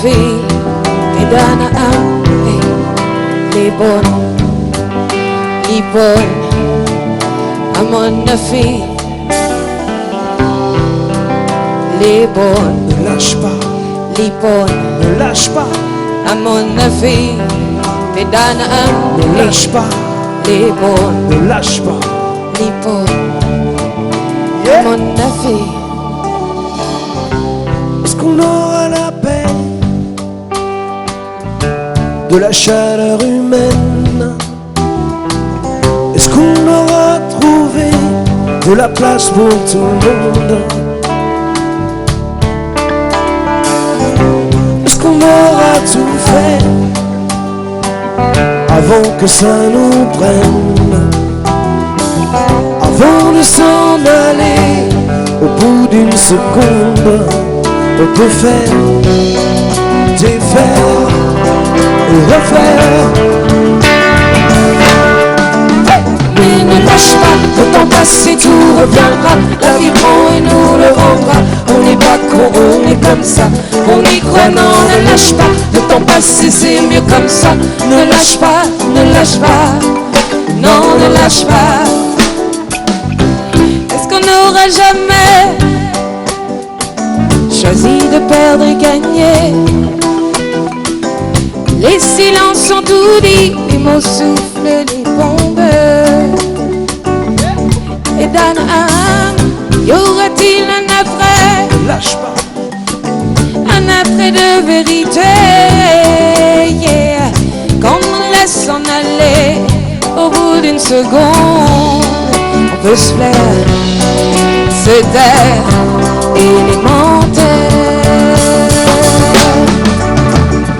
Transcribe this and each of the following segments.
نفي إدانا أمي ليبون ليبون أمون نفي ليبون Ne lâche pas, ليبون ne lâche pas, أمون نفي إدانا ne أمي lâche pas, ليبون ne lâche pas. ليبون Yeah. أمون نفي. Est-ce qu'on aura la paix de la chaleur humaine? Est-ce qu'on aura trouvé de la place pour tout le monde? Est-ce qu'on aura tout fait avant que ça nous prenne? Avant de s'en aller, au bout d'une seconde, on peut faire, défaire et refaire. Mais ne lâche pas, le temps passe et tout reviendra. La vie prend et nous le rendra. On n'est pas con, on est comme ça. On y croit, non, ne lâche pas. Le temps passe et c'est mieux comme ça. Ne lâche pas, ne lâche pas. Non, ne lâche pas. Est-ce qu'on n'aura jamais choisi de perdre et gagner? Les silences ont tout dit, les mots soufflent, les bombes. Et dans l'âme, y aura-t-il un après? Ne lâche pas, Un après de vérité, yeah. Qu'on nous laisse s'en aller au bout d'une seconde. On peut se plaire, se taire, élémentaire.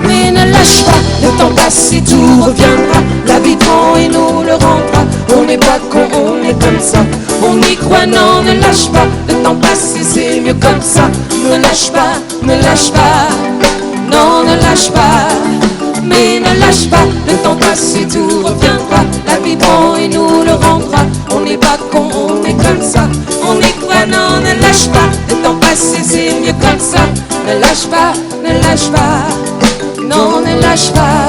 Mais ne lâche pas, le temps passe et tout reviendra. La vie prend et nous le rendra. On n'est pas con, on est comme ça. On y croit, non, ne lâche pas. Le temps passe et c'est mieux comme ça. Ne lâche pas, ne lâche pas. Non, ne lâche pas. Mais ne lâche pas, le temps passe et tout reviendra. La vie prend et nous le rendra. On n'est pas con, on est comme ça. On y croit, non, ne lâche pas. Le temps passe et c'est mieux comme ça. Ne lâche pas, ne lâche pas. Non, ne lâche pas.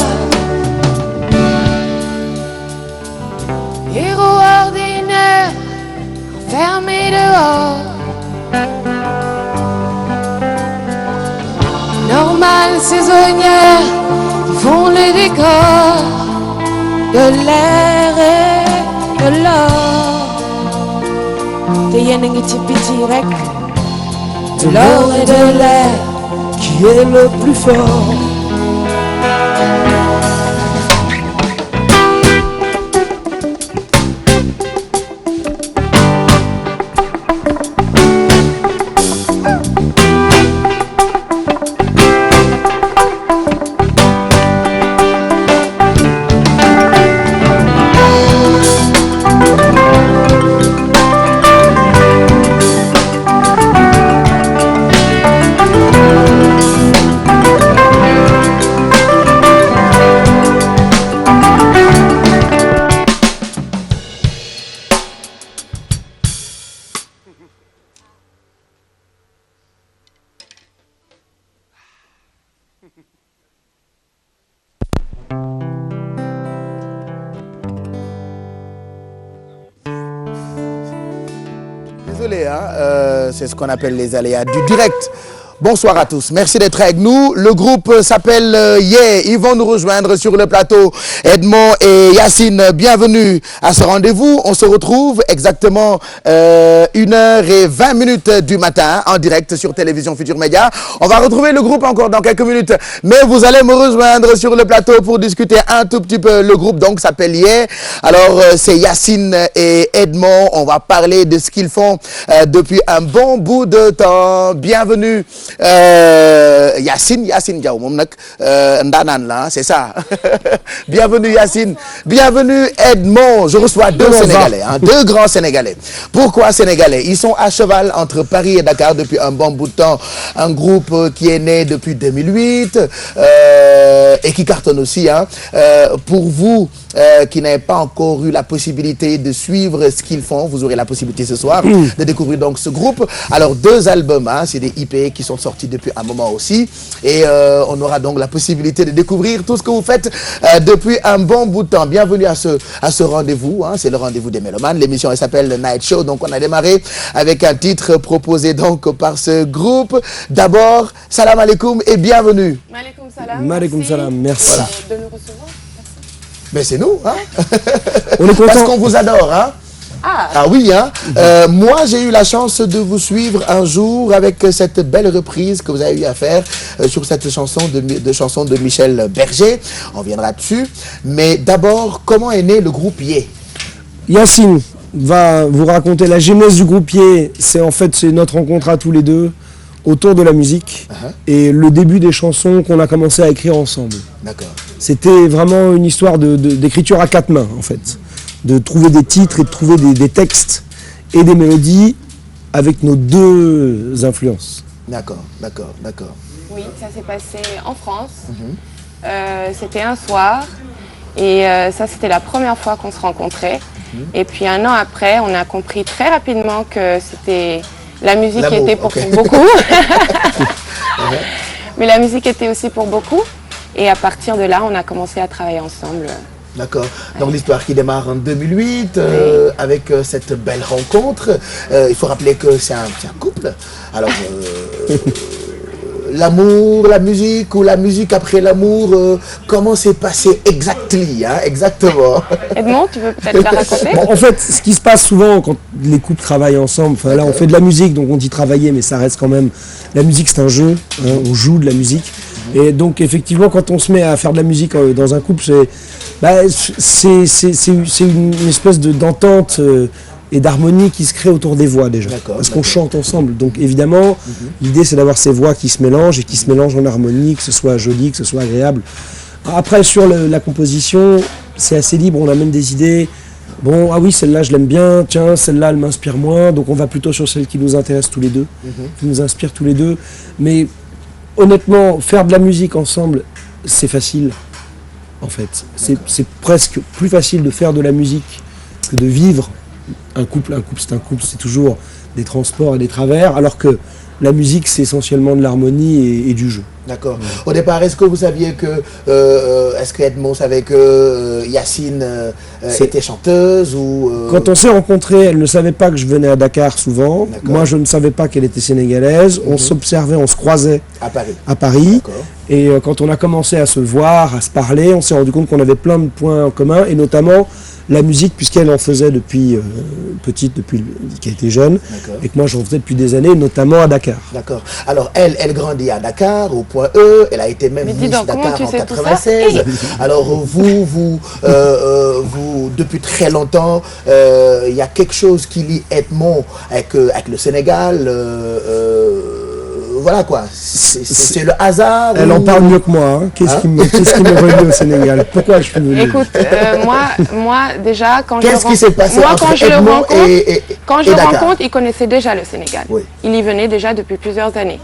Héros ordinaire, enfermé dehors. Normal saisonnière, ils font le décor de l'air et de l'or. Te yenengi ci biti rek, de l'or et de l'air. qui est le plus fort? Désolé, hein, c'est ce qu'on appelle les aléas du direct. Bonsoir à tous, merci d'être avec nous. Le groupe s'appelle Yeah, ils vont nous rejoindre sur le plateau. Edmond et Yacine, bienvenue à ce rendez-vous. On se retrouve exactement 1h20 du matin en direct sur Télévision Futur Média. On va retrouver le groupe encore dans quelques minutes, mais vous allez me rejoindre sur le plateau pour discuter un tout petit peu. Le groupe donc s'appelle Yeah. Alors c'est Yacine et Edmond. On va parler de ce qu'ils font depuis un bon bout de temps. Bienvenue. Yacine Diaw moom nag ndaanaan la c'est ça. Bienvenue Yacine, bienvenue Edmond. Je reçois deux Sénégalais, hein, deux grands Sénégalais. Pourquoi Sénégalais? Ils sont à cheval entre Paris et Dakar depuis un bon bout de temps. Un groupe qui est né depuis 2008 et qui cartonne aussi, hein. Pour vous qui n'avez pas encore eu la possibilité de suivre ce qu'ils font, vous aurez la possibilité ce soir de découvrir donc ce groupe. Alors deux albums, hein, c'est des IP qui sont sont sortis depuis un moment aussi. Et on aura donc la possibilité de découvrir tout ce que vous faites depuis un bon bout de temps. Bienvenue à ce rendez-vous, hein, c'est le rendez-vous des mélomanes. L'émission elle s'appelle le Night Show, donc on a démarré avec un titre proposé donc par ce groupe. D'abord, salam alaikum et bienvenue. Maaleykum salam. Maaleykum salam, merci. Voilà. De nous recevoir. Mais c'est nous, hein. On est content. Parce qu'on vous adore, hein. Ah oui, hein. Moi, j'ai eu la chance de vous suivre un jour avec cette belle reprise que vous avez eu à faire sur cette chanson de Michel Berger. On viendra dessus. Mais d'abord, comment est né le groupe Yé? Yacine va vous raconter la genèse du groupe Yé. C'est notre rencontre à tous les deux autour de la musique et le début des chansons qu'on a commencé à écrire ensemble. D'accord. C'était vraiment une histoire d'écriture à quatre mains, en fait. De trouver des titres et de trouver des textes et des mélodies avec nos deux influences. D'accord, d'accord, d'accord. Oui, ça s'est passé en France. C'était un soir et ça c'était la première fois qu'on se rencontrait. Et puis un an après, on a compris très rapidement que c'était la musique qui était pour beaucoup. Mais la musique était aussi pour beaucoup. Et à partir de là, on a commencé à travailler ensemble. D'accord. Donc l'histoire qui démarre en 2008 avec cette belle rencontre. Il faut rappeler que c'est un couple. Alors, l'amour, la musique ou la musique après l'amour, comment s'est passé exactement. Edmond, tu veux peut-être la raconter? Bon, en fait, ce qui se passe souvent quand les couples travaillent ensemble, là on fait de la musique, donc on dit travailler, mais ça reste quand même... La musique c'est un jeu, hein, on joue de la musique. Et donc effectivement, quand on se met à faire de la musique dans un couple, c'est une espèce d'entente et d'harmonie qui se crée autour des voix déjà. Parce qu'on chante ensemble. Donc évidemment, l'idée c'est d'avoir ces voix qui se mélangent et qui se mélangent en harmonie, que ce soit joli, que ce soit agréable. Après, sur la composition, c'est assez libre, on amène des idées. Bon, ah oui, celle-là je l'aime bien, tiens, celle-là elle m'inspire moins, donc on va plutôt sur celle qui nous intéresse tous les deux, qui nous inspire tous les deux. Mais honnêtement, faire de la musique ensemble, c'est facile, en fait. C'est presque plus facile de faire de la musique que de vivre. Un couple, c'est toujours des transports et des travers, alors que la musique, c'est essentiellement de l'harmonie et du jeu. D'accord. Au départ, est-ce que vous saviez est-ce que Edmond savait que Yacine était chanteuse ou Quand on s'est rencontrés, elle ne savait pas que je venais à Dakar souvent. Moi, je ne savais pas qu'elle était sénégalaise. On s'observait, on se croisait à Paris. Et quand on a commencé à se voir, à se parler, on s'est rendu compte qu'on avait plein de points en commun, et notamment la musique, puisqu'elle en faisait depuis petite, depuis qu'elle était jeune, et que moi j'en faisais depuis des années, notamment à Dakar. D'accord. Alors elle grandit à Dakar, au point E, elle a été même Miss Dakar en 96. Alors vous, depuis très longtemps, il y a quelque chose qui lie Edmond avec le Sénégal. Voilà quoi, c'est le hasard. Elle en parle mieux que moi. Hein. Qu'est-ce qui me relie au Sénégal? Pourquoi je suis venu? Écoute, moi déjà quand je le rencontre, il connaissait déjà le Sénégal. Oui. Il y venait déjà depuis plusieurs années.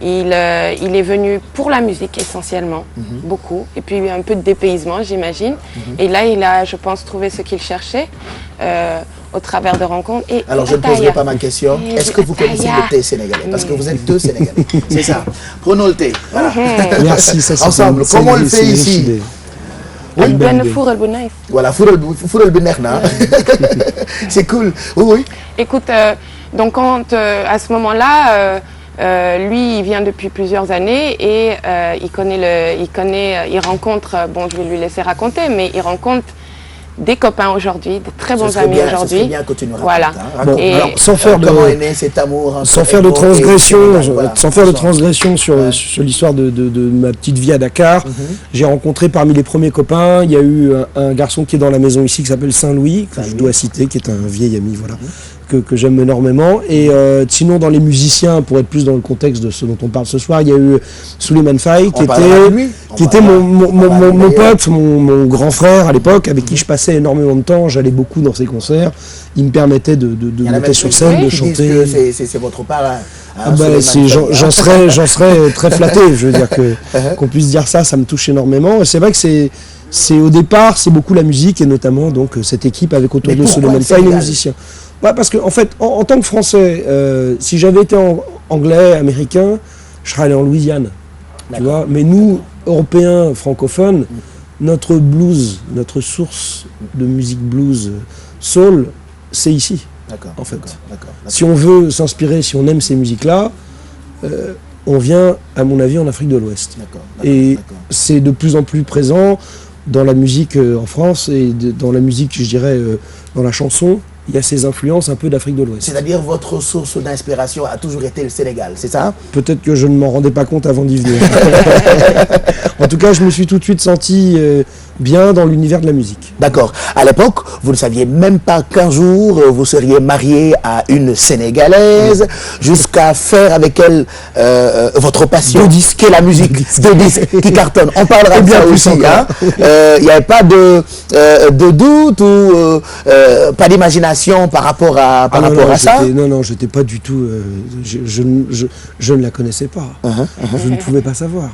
Il est venu pour la musique essentiellement, beaucoup, et puis un peu de dépaysement, j'imagine. Et là, il a, je pense, trouvé ce qu'il cherchait. Au travers de rencontres. Et alors je ne poserai pas ma question. Est-ce que vous connaissez le thé sénégalais? Parce que vous êtes deux Sénégalais. C'est ça. Prenons le thé. Voilà. Merci. Ça, ensemble. Comment on le fait ici? Voilà, fourel binerna. C'est cool. Oui. Écoute, donc quand à ce moment-là, lui, il vient depuis plusieurs années et il rencontre. Bon, je vais lui laisser raconter, mais il rencontre des copains aujourd'hui, de très bons amis aujourd'hui. C'est bien que tu nous racontes. Voilà. Bon, et alors, sans faire de transgression sur l'histoire de ma petite vie à Dakar, j'ai rencontré parmi les premiers copains, il y a eu un garçon qui est dans la maison ici qui s'appelle Saint-Louis, que je dois citer, qui est un vieil ami, voilà. Que j'aime énormément. Et sinon, dans les musiciens, pour être plus dans le contexte de ce dont on parle ce soir, il y a eu Souleymane Faye, qui était mon pote, mon grand frère à l'époque, avec qui je passais énormément de temps. J'allais beaucoup dans ses concerts. Il me permettait de monter sur scène, de chanter. C'est votre parrain. J'en serais très flatté. Je veux dire qu'on puisse dire ça, ça me touche énormément. Et c'est vrai que c'est au départ, c'est beaucoup la musique, et notamment donc cette équipe avec autour de Souleymane Faye, les musiciens. Ouais, parce que en fait, en tant que Français, si j'avais été anglais, américain, je serais allé en Louisiane. Tu vois, mais nous, Européens, francophones, notre blues, notre source de musique blues, soul, c'est ici, en fait. Si on veut s'inspirer, si on aime ces musiques-là, on vient, à mon avis, en Afrique de l'Ouest. Et c'est de plus en plus présent dans la musique en France et dans la musique, je dirais, dans la chanson. Il y a ces influences un peu d'Afrique de l'Ouest. C'est-à-dire votre source d'inspiration a toujours été le Sénégal, c'est ça? Peut-être que je ne m'en rendais pas compte avant d'y venir. En tout cas, je me suis tout de suite senti bien dans l'univers de la musique. D'accord. À l'époque, vous ne saviez même pas qu'un jour, vous seriez marié à une Sénégalaise, jusqu'à faire avec elle votre passion, qui est la musique, de disques qui cartonne. On parlera de ça aussi. Il n'y avait pas de doute ou pas d'imagination par rapport à, ça? Non, j'étais pas du tout... je ne la connaissais pas. Je ne pouvais pas savoir.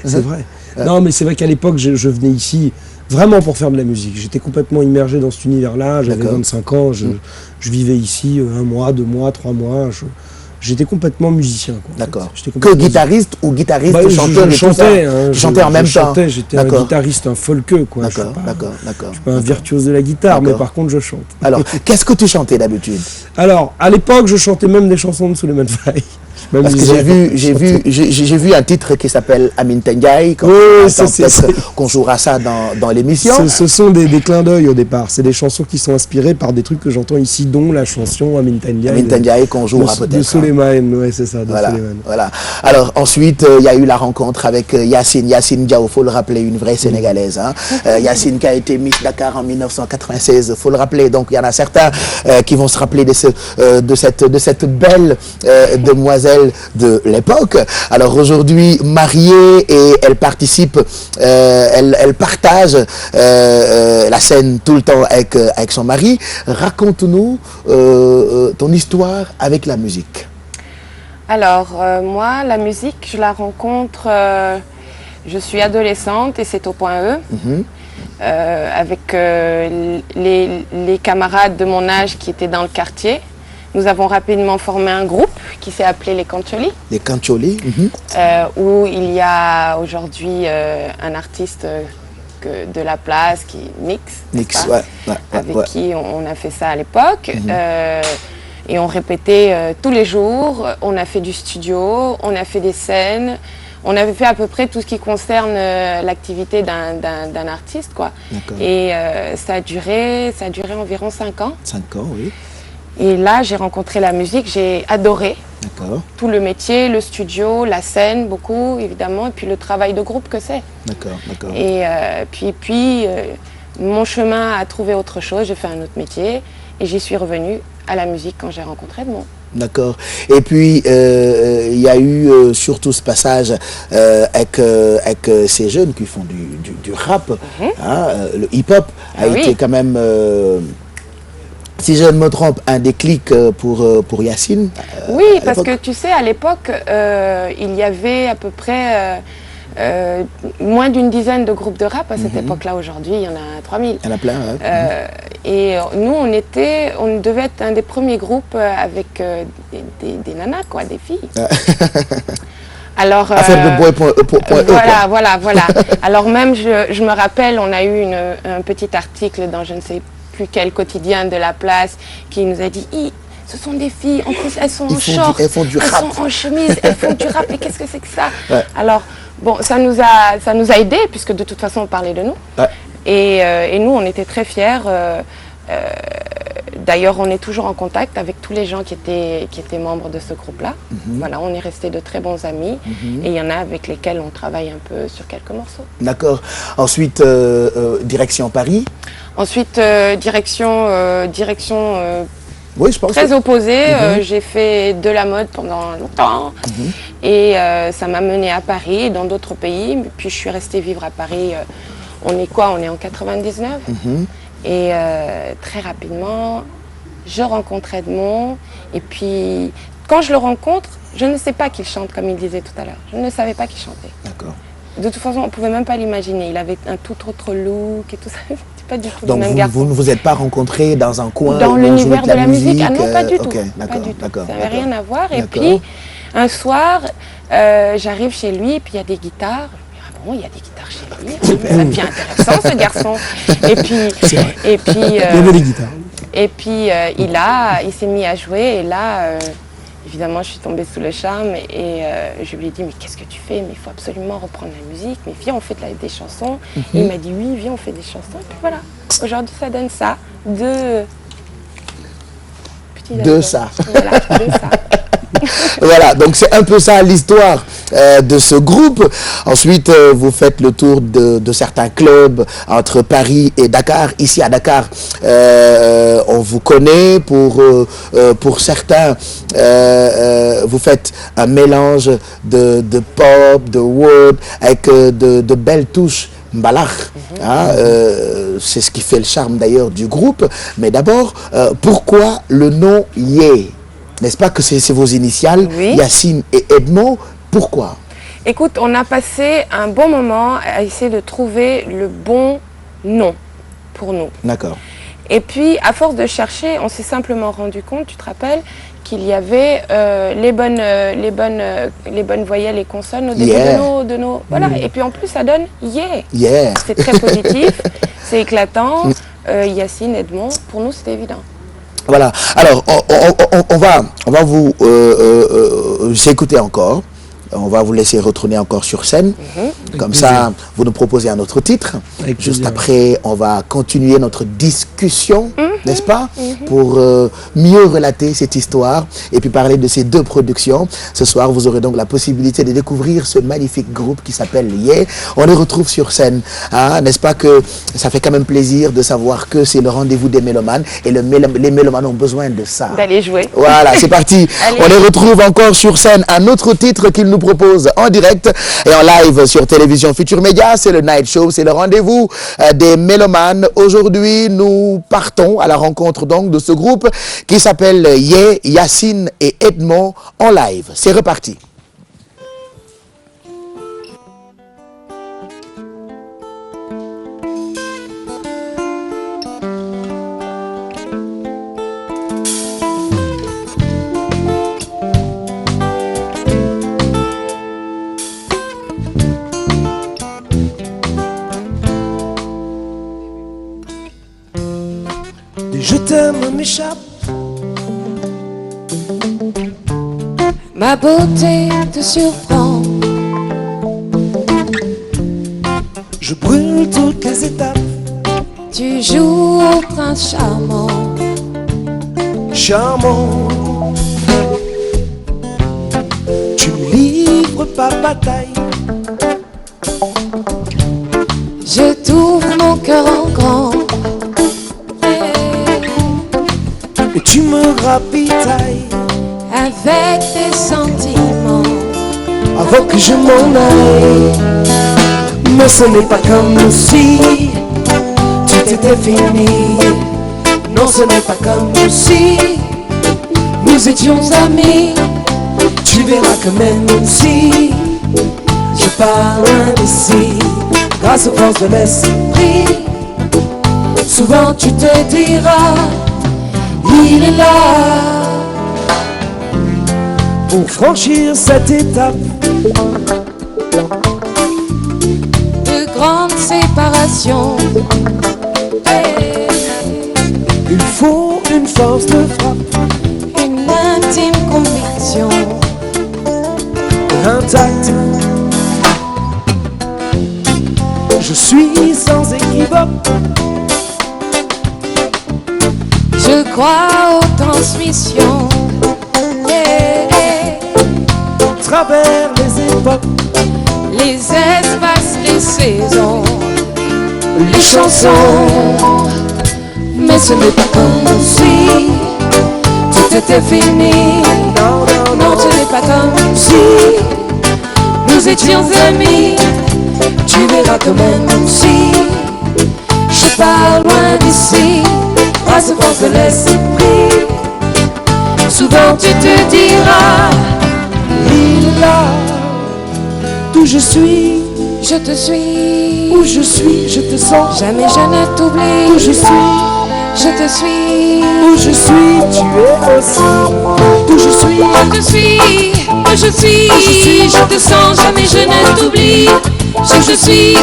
C'est vrai. Non, mais c'est vrai qu'à l'époque, je venais ici vraiment pour faire de la musique. J'étais complètement immergé dans cet univers-là. J'avais 25 ans. Je vivais ici 1 mois, 2 mois, 3 mois. J'étais complètement musicien. D'accord. Que guitariste ou guitariste, chanteur? Je chantais. Je chantais en même temps. J'étais un guitariste, un folkeux. D'accord. Je suis pas un virtuose de la guitare, mais par contre, je chante. Alors, qu'est-ce que tu chantais d'habitude? Alors, à l'époque, je chantais même des chansons de Souleymane Faye. Parce que j'ai vu un titre qui s'appelle Amin Tengaï, qu'on jouera ça dans l'émission. Ce sont des clins d'œil au départ. C'est des chansons qui sont inspirées par des trucs que j'entends ici, dont la chanson Amin Tengaï. Amin Tengaï qu'on jouera peut-être. De Souleymane, ouais, c'est ça. Voilà. Alors ensuite, il y a eu la rencontre avec Yacine Diao, faut le rappeler, une vraie Sénégalaise. Yacine qui a été Miss Dakar en 1996, faut le rappeler. Donc il y en a certains qui vont se rappeler de cette belle demoiselle de l'époque. Alors aujourd'hui mariée, et elle participe, elle partage la scène tout le temps avec son mari. Raconte-nous ton histoire avec la musique. Alors moi, la musique, je la rencontre, je suis adolescente et c'est au point E. Avec les camarades de mon âge qui étaient dans le quartier. Nous avons rapidement formé un groupe qui s'est appelé les Kancholi. Les Kancholi. Où il y a aujourd'hui un artiste de la place qui Nix, avec qui on a fait ça à l'époque. Et on répétait tous les jours. On a fait du studio, on a fait des scènes. On avait fait à peu près tout ce qui concerne l'activité d'un artiste, quoi. Et ça a duré environ 5 ans. 5 ans, oui. Et là, j'ai rencontré la musique, j'ai adoré tout le métier, le studio, la scène, beaucoup évidemment, et puis le travail de groupe que c'est. Et puis mon chemin a trouvé autre chose, j'ai fait un autre métier, et j'y suis revenue à la musique quand j'ai rencontré Edmond. D'accord. Et puis, il y a eu surtout ce passage avec ces jeunes qui font du rap. Le hip-hop a été quand même... si je ne me trompe, un déclic pour Yacine. Oui, parce que tu sais, à l'époque, il y avait à peu près moins d'une dizaine de groupes de rap à cette époque-là. Aujourd'hui, il y en a 3000. Il y en a plein, et nous, on devait être un des premiers groupes avec des nanas, quoi, des filles. Alors, affaire de bois pour voilà. Alors même, je me rappelle, on a eu un petit article dans je ne sais plus quel quotidien de la place qui nous a dit ce sont des filles, en plus elles sont en short, elles font du rap, elles sont en chemise, elles font du rap, et qu'est-ce que c'est que ça? Alors bon, ça nous a aidés puisque de toute façon on parlait de nous. Et nous on était très fiers. D'ailleurs on est toujours en contact avec tous les gens qui étaient membres de ce groupe-là. Voilà, on est restés de très bons amis et il y en a avec lesquels on travaille un peu sur quelques morceaux. D'accord. Ensuite direction Paris. Ensuite, direction oui, je pense très opposée. J'ai fait de la mode pendant longtemps et ça m'a menée à Paris et dans d'autres pays. Puis je suis restée vivre à Paris. On est quoi? On est en 99. Et très rapidement, je rencontre Edmond. Et puis, quand je le rencontre, je ne sais pas qu'il chante comme il disait tout à l'heure. Je ne savais pas qu'il chantait. D'accord. De toute façon, on ne pouvait même pas l'imaginer. Il avait un tout autre look et tout ça. pas du tout Donc le même garçon. vous ne vous êtes pas rencontrés dans un coin Dans l'univers de la musique? Ah non, pas du tout. Ok, Pas d'accord, du tout. d'accord. Ça n'avait rien à voir. Et D'accord. puis, un soir, j'arrive chez lui, et puis il y a des guitares. Ah bon, il y a des guitares chez lui. Ça devient intéressant, ce garçon. Et puis, Il y avait des guitares. et puis il s'est mis à jouer. Et là, évidemment, je suis tombée sous le charme. Et je lui ai dit, mais qu'est-ce que tu fais? Mais il faut absolument reprendre la musique. Mais viens, on fait des chansons. Et il m'a dit, oui, viens, on fait des chansons. Et puis voilà. Aujourd'hui, ça donne ça. Deux petits albums. Ça. Voilà, de ça. Voilà, donc c'est un peu ça l'histoire de ce groupe. Ensuite, vous faites le tour de certains clubs entre Paris et Dakar. Ici à Dakar, on vous connaît pour certains. Vous faites un mélange de pop, de world, avec de belles touches Mbalakh, hein, c'est ce qui fait le charme d'ailleurs du groupe. Mais d'abord, pourquoi le nom Yé? N'est-ce pas que c'est vos initiales, Oui. Yacine et Edmond? Pourquoi? Écoute, on a passé un bon moment à essayer de trouver le bon nom pour nous. D'accord. Et puis, à force de chercher, on s'est simplement rendu compte, tu te rappelles, qu'il y avait les bonnes voyelles et consonnes au début de nos... Voilà. Et puis en plus, ça donne yeah. Yeah. C'est très positif, c'est éclatant. Yacine, Edmond, pour nous, c'était évident. Voilà. Alors, on va vous écouter encore. On va vous laisser retourner encore sur scène. Comme ça, vous nous proposez un autre titre. Juste après, on va continuer notre discussion, n'est-ce pas? Pour mieux relater cette histoire et puis parler de ces deux productions. Ce soir, vous aurez donc la possibilité de découvrir ce magnifique groupe qui s'appelle Yeah. On les retrouve sur scène. Hein? N'est-ce pas que ça fait quand même plaisir de savoir que c'est le rendez-vous des mélomanes et les mélomanes ont besoin de ça. D'aller jouer. Voilà, c'est parti. Allez. On les retrouve encore sur scène. Un autre titre qu'ils nous propose en direct et en live sur Télévision Futur Média, c'est le Night Show, c'est le rendez-vous des mélomanes. Aujourd'hui, nous partons à la rencontre donc de ce groupe qui s'appelle Yeah, Yacine et Edmond en live. C'est reparti. Je t'aime m'échappe. Ma beauté te surprend. Je brûle toutes les étapes. Tu joues au prince charmant. Charmant. Tu me livres pas bataille. Je t'ouvre mon cœur en grand. Et tu me rapitailles Avec tes sentiments. avant que je m'en aille. Mais ce n'est pas comme si tout était fini. Non, ce n'est pas comme si nous étions amis. Tu verras que même si je pars loin d'ici, grâce aux forces de l'esprit, souvent tu te diras, il est là pour franchir cette étape. De grandes séparations. Hey. Il faut une force de frappe Une intime conviction. intacte. Je suis sans équivoque. Je crois aux transmissions. Hey. Travers les époques, Les espaces, les saisons, les chansons. mais ce n'est pas comme si tout était fini. Non, non, Non, non. ce n'est pas comme si nous étions amis. Tu verras quand même si je pars loin d'ici, grâce aux forces de l'esprit. Souvent tu te diras, Il est là, d'où je suis, je te suis. Où je suis, je te sens. Jamais je ne t'oublie. Où je suis, je te suis. où je suis, tu es aussi. Où je suis, Je te suis. Où je suis, je te sens. Jamais je ne t'oublie. Je suis.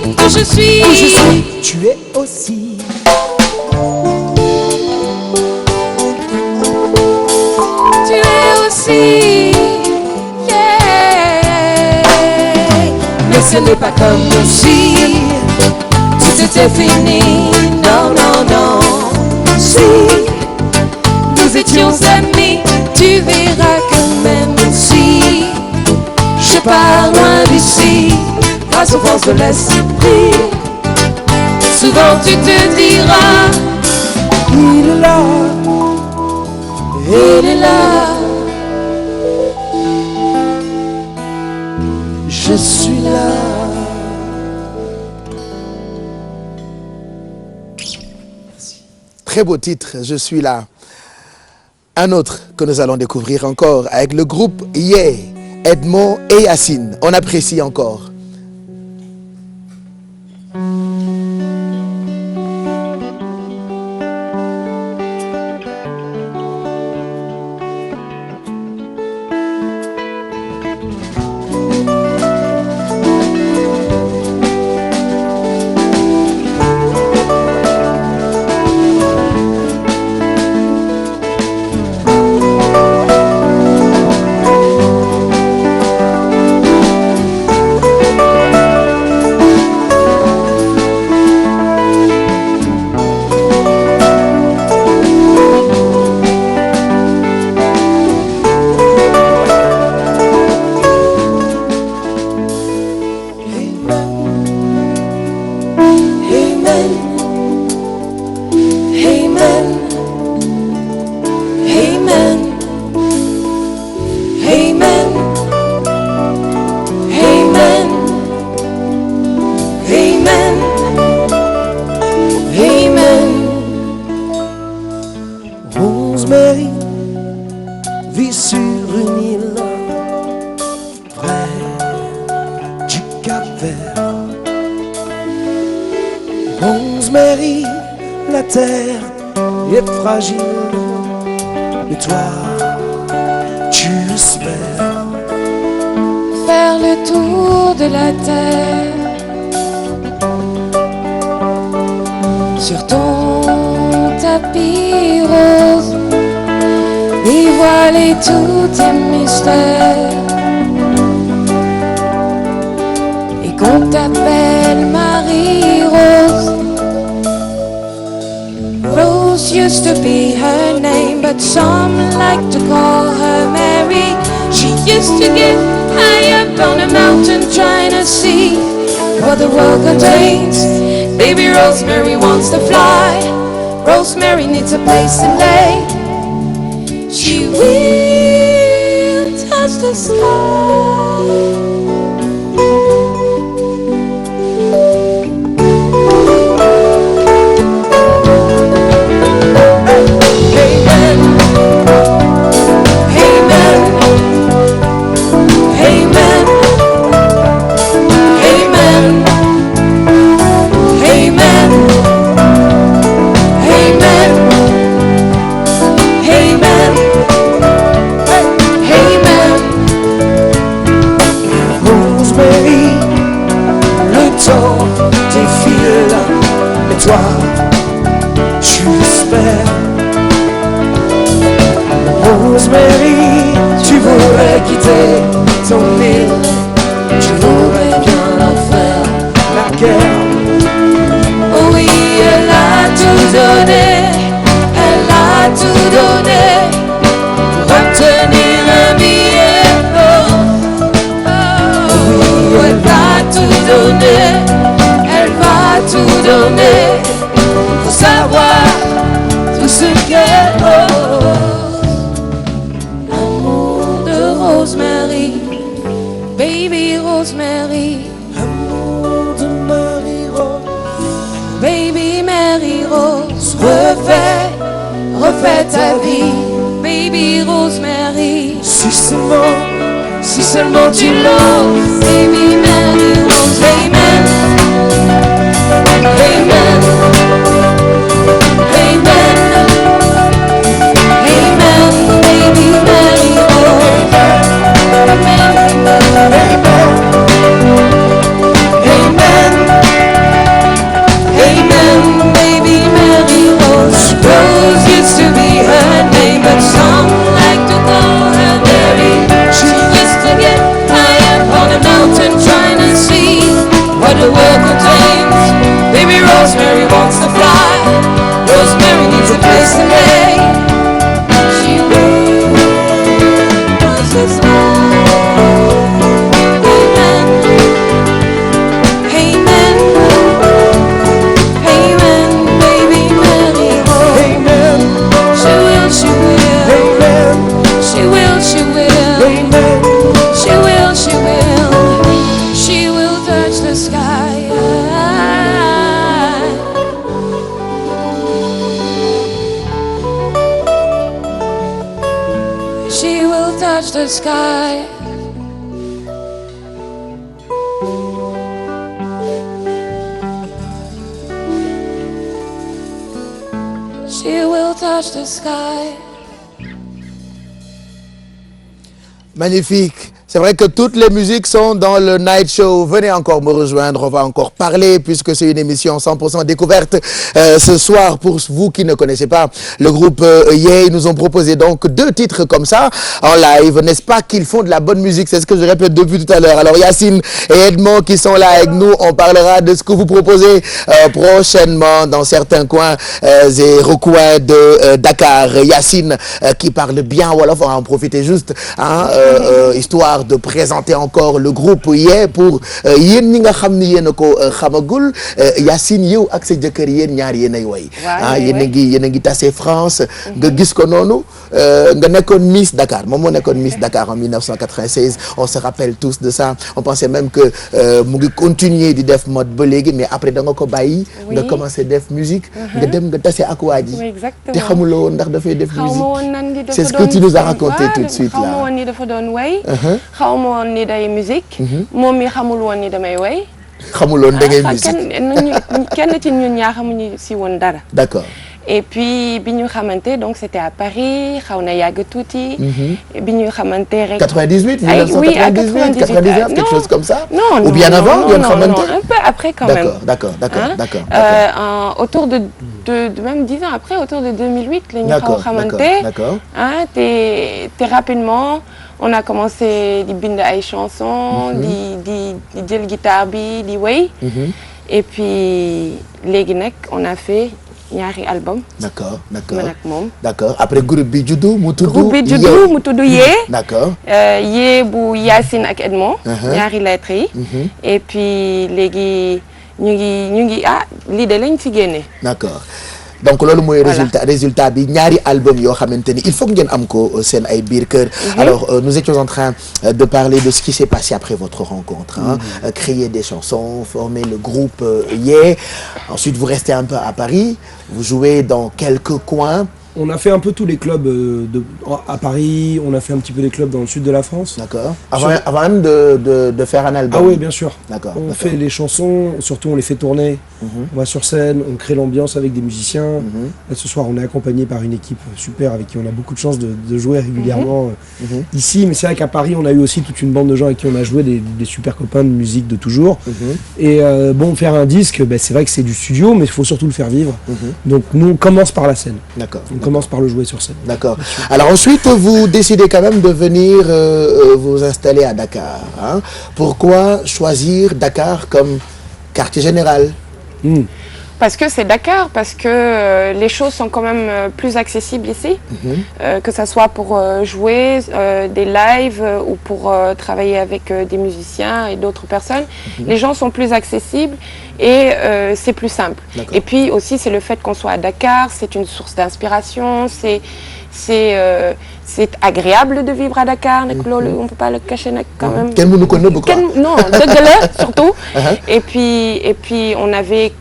Où je suis, où je suis, tu es aussi. tu es aussi. Yeah. Mais ce n'est pas comme si tout était fini. Non, non, non. Si nous étions amis, tu verras que même si je pars loin d'ici, grâce aux forces de l'esprit, souvent tu te diras, Il est là, il est là, je suis là. Très beau titre, je suis là. Un autre que nous allons découvrir encore avec le groupe Yeah, Edmond et Yacine. On apprécie encore. Rosemary vit sur une île près du Cap-Vert. Rosemary, la terre est fragile, mais toi, tu espères faire le tour de la terre sur ton tapis rose, dévoiler tous tes mystères et qu'on t'appelle Marie-Rose. Rose used to be her name, but some like to call her Mary. She used to get high up on a mountain trying to see what the world contains. Baby Rosemary wants to fly. Rosemary needs a place to lay. She will touch the sky. Toi, tu espères. Rosemary, tu voudrais quitter ton île, tu voudrais bien en faire la guerre. Oh oui, elle a tout donné, elle a tout donné pour obtenir un billet. Oh oui, elle va tout donner, elle va tout donner pour savoir tout ce qu'elle ose. Amour de Rosemary, baby Rosemary. Amour de Marie-Rose, Baby Marie-Rose, refais ta vie, baby Rosemary. si seulement tu l'oses, baby Marie-Rose, what the world contains. Baby Rosemary wants to fly. Rosemary needs a place to lay. She will watch the sky. Amen. Amen. Amen. Baby Mary. Amen. She will. Amen. She will. She will. Amen. She will. She will. She will touch the sky. She will touch the sky. She will touch the sky. Magnifique. C'est vrai que toutes les musiques sont dans le Night Show. Venez encore me rejoindre, on va encore parler puisque c'est une émission 100% découverte. Ce soir, pour vous qui ne connaissez pas le groupe Yeah, ils nous ont proposé donc 2 titres comme ça en live. N'est-ce pas qu'ils font de la bonne musique? C'est ce que je répète depuis tout à l'heure. Alors Yacine et Edmond qui sont là avec nous, on parlera de ce que vous proposez prochainement dans certains coins et recoins de Dakar. Yacine qui parle bien wolof, on va en profiter juste, hein, histoire de présenter encore le groupe Yeah pour yéen ñi nga xam ni yéen a ko xamagul. Yacine yow ak sa jëkkër yéen ñaar yéen ay way ah yéen a ngi tase France nga gis ko noonu nga nekkoon Miss Dakar moom moo nekkoon Miss Dakar en 1996. On se rappelle tous de ça. On pensait même que mu ngi continuer di def mode ba léegi mais après da nga ko bàyyi nga commencé def musique nga dem nga tase ak waa ji te xamuloo woon ndax dafay def musique. C'est ce que tu nous as raconté tout de suite là. xaw ma woon ni dafa doon way xaw ma woon ni day musique moom mi xamul woon ni damay way xamuloon da ngay musique kenn ci ñun ñaa xamuñu si woon dara. D'accord. Et puis bi ñu xamante donc c'était à Paris xaw na yàgg tuuti. bi ñu xamante rek. 98 oui à 1998 99 quelque chose comme ça. Non ou bien avant ngeen xamante. non un peu après quand même. D'accord. Autour de même 10 ans après, autour de 2008 la ñu xaw xamante. D'accord. Ah te rapidement on a commencé di bind ay chansons. di jël guitare bi di way. Et puis léegi nag on a fait ñaari album. D'accord. Man ak moom. D'accord. Après groupe bi juddu mu tudd. Yeah. D'accord. Yeah bu Yacine ak Edmond. ñaari lettres yi. Et puis léegi ñu ngi lii de lañ fi génne. D'accord. Donc loolu mooy résultat bi ñaari album yoo xamante ni il faut que ngeen am ko seen ay biir kër. Alors nous étions en train de parler de ce qui s'est passé après votre rencontre, hein. Créer des chansons, former le groupe Yeah. Ensuite vous restez un peu à Paris, vous jouez dans quelques coins. On a fait un peu tous les clubs à Paris, on a fait un petit peu des clubs dans le sud de la France. D'accord. Avant même de faire un album. Ah oui, bien sûr. D'accord. On fait les chansons, surtout on les fait tourner. On va sur scène, on crée l'ambiance avec des musiciens. Là, ce soir, on est accompagné par une équipe super avec qui on a beaucoup de chance de jouer régulièrement ici. Mais c'est vrai qu'à Paris, on a eu aussi toute une bande de gens avec qui on a joué, des super copains de musique de toujours. Et bon, faire un disque, c'est vrai que c'est du studio, mais il faut surtout le faire vivre. Donc nous, on commence par la scène. D'accord. On commence par le jouer sur scène. D'accord. Alors ensuite, vous décidez quand même de venir vous installer à Dakar, hein. Pourquoi choisir Dakar comme quartier général? Parce que c'est Dakar, parce que les choses sont quand même plus accessibles ici, que ça soit pour jouer des lives ou pour travailler avec des musiciens et d'autres personnes. Les gens sont plus accessibles et c'est plus simple. Et puis aussi c'est le fait qu'on soit à Dakar, c'est une source d'inspiration, c'est agréable de vivre à Dakar, nag loolu on peut pas le cacher nag quand même. Kenn mënu ko nëbb quoi. Non, dëgg la surtout. Et puis on avait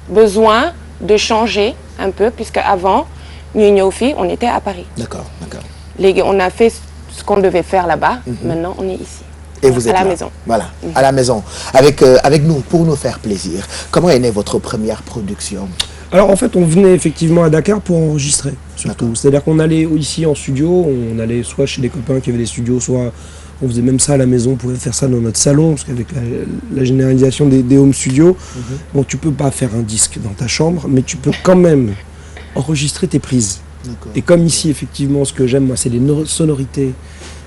besoin de changer un peu puisque avant ñuy ñëw fii on était à Paris. D'accord. Léegi on a fait ce qu'on devait faire là-bas. Maintenant on est ici. Et vous êtes à la là. maison. Voilà, à la maison avec nous pour nous faire plaisir. Comment est née votre première production? Alors en fait, on venait effectivement à Dakar pour enregistrer, surtout. C'est-à-dire qu'on allait ici en studio, on allait soit chez des copains qui avaient des studios, soit on faisait même ça à la maison, on pouvait faire ça dans notre salon, parce qu'avec la généralisation des home studios, bon, tu peux pas faire un disque dans ta chambre, mais tu peux quand même enregistrer tes prises. Et comme ici, effectivement, ce que j'aime, moi, c'est les sonorités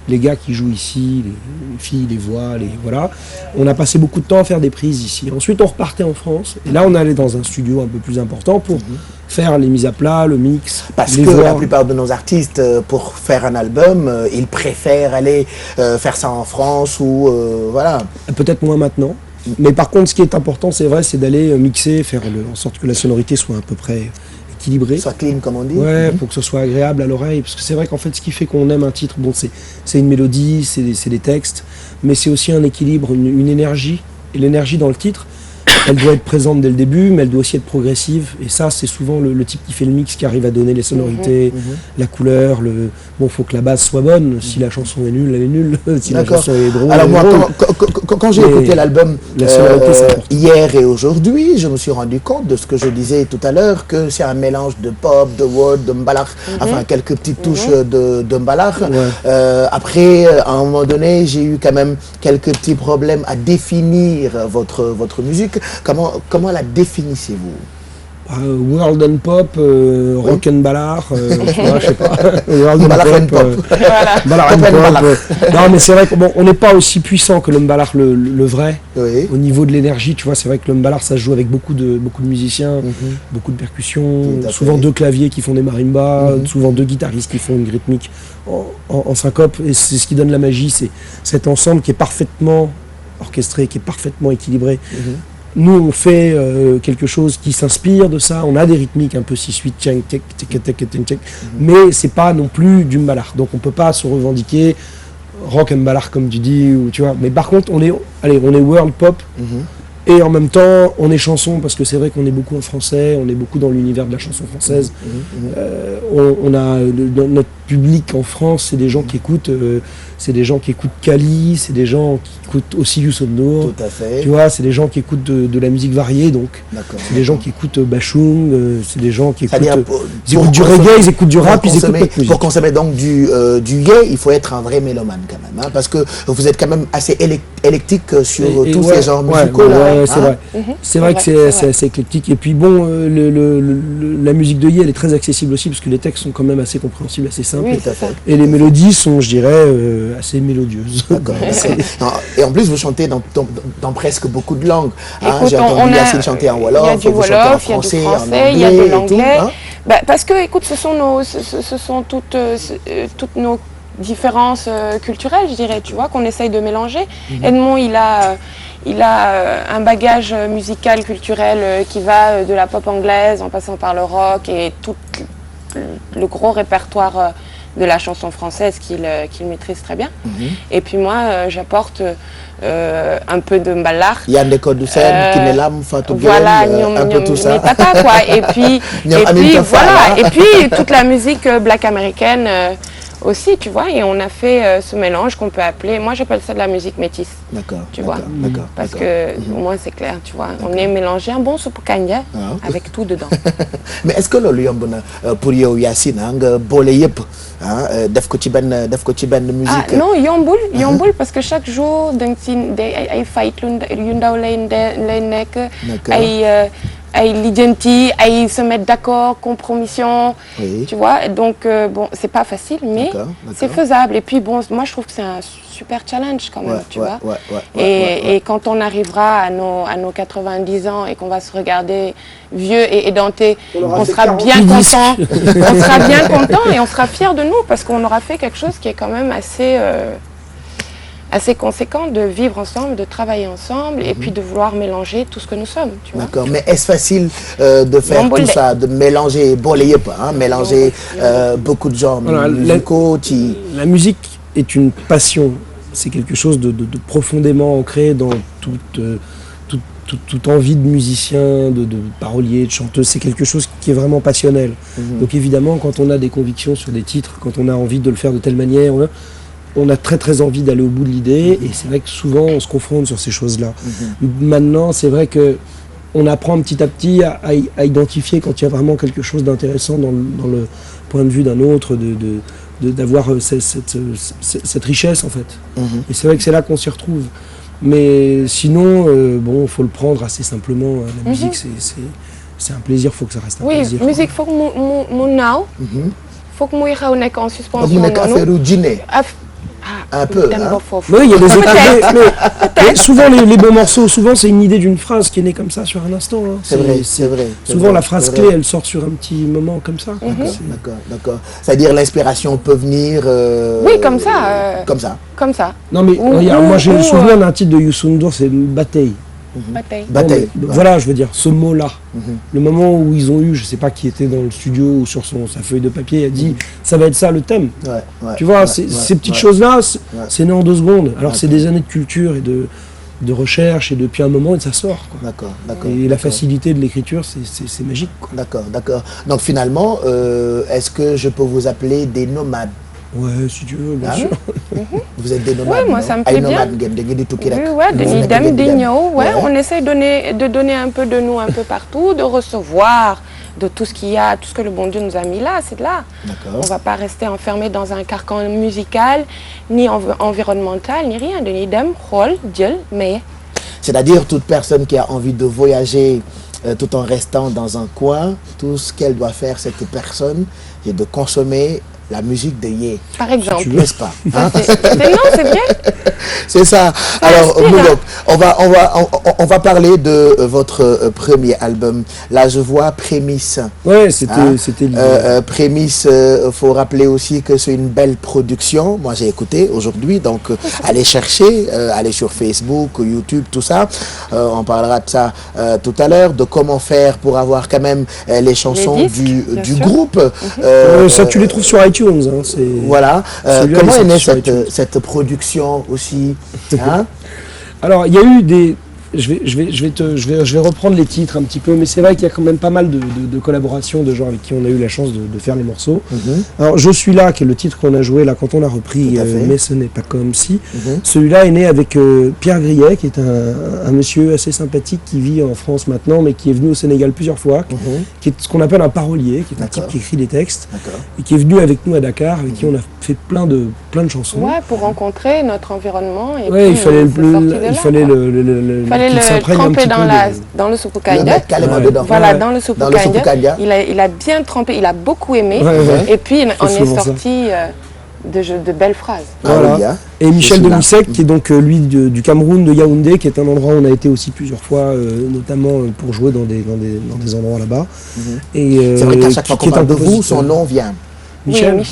les gars qui jouent ici, les filles, les voix, voilà. On a passé beaucoup de temps à faire des prises ici. Ensuite, on repartait en France. Et là, on allait dans un studio un peu plus important pour faire les mises à plat, le mix. Parce les que voix. la plupart de nos artistes, pour faire un album, ils préfèrent aller faire ça en France ou voilà. Peut-être moins maintenant. Mais par contre, ce qui est important, c'est vrai, c'est d'aller mixer, faire en sorte que la sonorité soit à peu près équilibrée. Soit clean, comme on dit. Ouais, pour que ce soit agréable à l'oreille. Parce que c'est vrai qu'en fait, ce qui fait qu'on aime un titre, bon, c'est une mélodie, c'est des textes, mais c'est aussi un équilibre, une énergie. Et l'énergie dans le titre, elle doit être présente dès le début, mais elle doit aussi être progressive. Et ça, c'est souvent le type qui fait le mix qui arrive à donner les sonorités, la couleur. Bon, il faut que la base soit bonne. Si la chanson est nulle, elle est nulle. Si la chanson est drôle, alors elle est moi, drôle. quand j'ai écouté l'album hier et aujourd'hui, je me suis rendu compte de ce que je disais tout à l'heure, que c'est un mélange de pop, de world, de mbalakh, enfin quelques petites touches de mbalakh. Après, à un moment donné, j'ai eu quand même quelques petits problèmes à définir votre musique. Comment la définissez-vous? World and Pop, Rock and Ballard, je sais pas, World and Pop, Ballard and Pop. Non, mais c'est vrai qu'on n'est pas aussi puissant que le Mballard le vrai, au niveau de l'énergie, tu vois, c'est vrai que le Mballard ça se joue avec beaucoup de musiciens, beaucoup de percussions, souvent deux claviers qui font des marimbas, souvent deux guitaristes qui font une rythmique en syncope, et c'est ce qui donne la magie, c'est cet ensemble qui est parfaitement orchestré, qui est parfaitement équilibré. Nous, on fait quelque chose qui s'inspire de ça. On a des rythmiques un peu 6-8, mais c'est pas non plus du Mballard. Donc on peut pas se revendiquer rock and Mballard comme tu dis, ou tu vois. Mais par contre, on est world pop. Et en même temps, on est chanson, parce que c'est vrai qu'on est beaucoup en français, on est beaucoup dans l'univers de la chanson française. On a notre public en France, c'est des gens qui écoutent, Kali, c'est des gens qui écoutent aussi Youssou N'Dour. Tout à fait. Tu vois, c'est des gens qui écoutent de la musique variée, donc. C'est des gens qui écoutent Bachung, c'est des gens qui écoutent, ils écoutent du reggae, ils écoutent du rap, ils écoutent notre musique. Pour consommer donc du yé, il faut être un vrai mélomane quand même, hein, parce que vous êtes quand même assez éclectique sur tous ces genres musicaux. C'est vrai. C'est vrai que c'est assez éclectique. Et puis bon, la musique de yé, elle est très accessible aussi, parce que les textes sont quand même assez compréhensibles, assez simples. Oui, tout à fait. Et les mélodies sont, je dirais, assez mélodieuses. D'accord. Et en plus, vous chantez dans presque beaucoup de langues. Écoute, j'ai entendu Yacine chanter en Wolof, vous chantez en français, en anglais, il y a de l'anglais. Hein? Parce que, écoute, ce sont toutes nos différences culturelles, je dirais, tu vois, qu'on essaye de mélanger. Edmond, il a un bagage musical, culturel qui va de la pop anglaise en passant par le rock et tout le gros répertoire de la chanson française qu'il maîtrise très bien. Et puis moi, j'apporte un peu de Mballard. Il y a des codes de scène, Kinelam, Fatou voilà, un peu tout ça. Tata, quoi. Et puis voilà. Et puis toute la musique black américaine aussi, tu vois. Et on a fait ce mélange qu'on peut appeler, moi j'appelle ça de la musique métisse. D'accord. Tu vois. Parce que au moins c'est clair, tu vois. On est mélangé un bon soupe kanya avec tout dedans. Mais est-ce que le yomb na pour yow Yacine nga bolé yépp def ko ci ben musique? Non, yombul parce que chaque jour dang ci ay fight yu ndaw lay nek ay lidjanti, ay se mettre d'accord, compromission, tu vois. Donc bon, c'est pas facile, mais c'est faisable. Et puis bon, moi je trouve que c'est un super challenge quand même, tu vois. Et quand on arrivera à nos 90 ans et qu'on va se regarder vieux et édenté, on sera bien content. On sera bien content et on sera fiers de nous parce qu'on aura fait quelque chose qui est quand même assez conséquent, de vivre ensemble, de travailler ensemble et puis de vouloir mélanger tout ce que nous sommes, tu vois. D'accord, mais est-ce facile de faire tout ça, de mélanger, mélanger beaucoup de genres musicaux? La musique est une passion, c'est quelque chose de profondément ancré dans toute envie de musicien, de parolier, de chanteuse, c'est quelque chose qui est vraiment passionnel. Donc évidemment, quand on a des convictions sur des titres, quand on a envie de le faire de telle manière, on a très très envie d'aller au bout de l'idée, et c'est vrai que souvent on se confronte sur ces choses-là. Maintenant, c'est vrai que on apprend petit à petit à identifier quand il y a vraiment quelque chose d'intéressant dans le point de vue d'un autre, d'avoir cette richesse en fait. Et c'est vrai que c'est là qu'on s'y retrouve. Mais sinon, bon, faut le prendre assez simplement. La musique, c'est un plaisir, faut que ça reste un plaisir. Oui, musique, faut que mon now, faut que moi xaw nek en suspension. Faut que affaire dîner. un peu. Hein. Oui, il y a des mais souvent les bons morceaux, souvent c'est une idée d'une phrase qui est née comme ça sur un instant. Hein. C'est vrai, c'est vrai. Souvent la phrase clé, elle sort sur un petit moment comme ça. D'accord. C'est-à-dire l'inspiration peut venir... Oui, comme ça. Comme ça. Non mais regarde, moi j'ai le souvenir d'un titre de Youssou N'Dour, c'est Bataille. Bataille. Voilà, je veux dire, ce mot-là, le moment où ils ont eu, je sais pas qui était dans le studio ou sur sa feuille de papier, a dit ça va être ça le thème. Tu vois, ces petites choses-là, c'est né en 2 secondes. Alors c'est des années de culture et de recherche et depuis un moment et ça sort. D'accord. Et la facilité de l'écriture, c'est magique. D'accord. Donc finalement, est-ce que je peux vous appeler des nomades? Ouais, si tu veux, bien sûr. Vous êtes des nomades? Oui, moi ça me plaît bien. On essaie de donner un peu de nous un peu partout, de recevoir de tout ce qu'il y a, tout ce que le bon Dieu nous a mis là, c'est de là. On ne va pas rester enfermé dans un carcan musical, ni environnemental, ni rien. De Nidem, Rol, Dieu, mais... C'est-à-dire toute personne qui a envie de voyager tout en restant dans un coin, tout ce qu'elle doit faire, cette personne, c'est de consommer la musique de Yé. Par exemple. N'est-ce pas? Non, c'est bien. C'est ça. Alors, Moulok, on va parler de votre premier album. Là, je vois Prémisse. Ouais, c'était l'idée. Prémisse, faut rappeler aussi que c'est une belle production. Moi, j'ai écouté aujourd'hui, donc allez chercher, allez sur Facebook, YouTube, tout ça. On parlera de ça tout à l'heure, de comment faire pour avoir quand même les chansons du groupe. Ça, tu les trouves sur iTunes. Voilà. Comment est née cette production aussi, hein? Alors, il y a eu des... Je vais reprendre les titres un petit peu, mais c'est vrai qu'il y a quand même pas mal de collaborations de gens avec qui on a eu la chance de faire les morceaux. Alors, Je suis là, qui est le titre qu'on a joué là quand on a repris, mais ce n'est pas comme si. Celui-là est né avec Pierre Grillet, qui est un monsieur assez sympathique qui vit en France maintenant, mais qui est venu au Sénégal plusieurs fois, qui est ce qu'on appelle un parolier, qui est un type qui écrit des textes, et qui est venu avec nous à Dakar, avec qui on a fait plein de chansons. Ouais, pour rencontrer notre environnement. Et ouais, il fallait le tremper dans le soupou kanja. Voilà, dans le soupou kanja. Il a bien trempé, il a beaucoup aimé. Et puis, on est sorti de belles phrases. Voilà. Et Michel Demusek, qui est donc lui du Cameroun, de Yaoundé, qui est un endroit où on a été aussi plusieurs fois, notamment pour jouer dans des endroits là-bas. C'est vrai qu'à chaque fois qu'on parle de vous, son nom vient. Michel,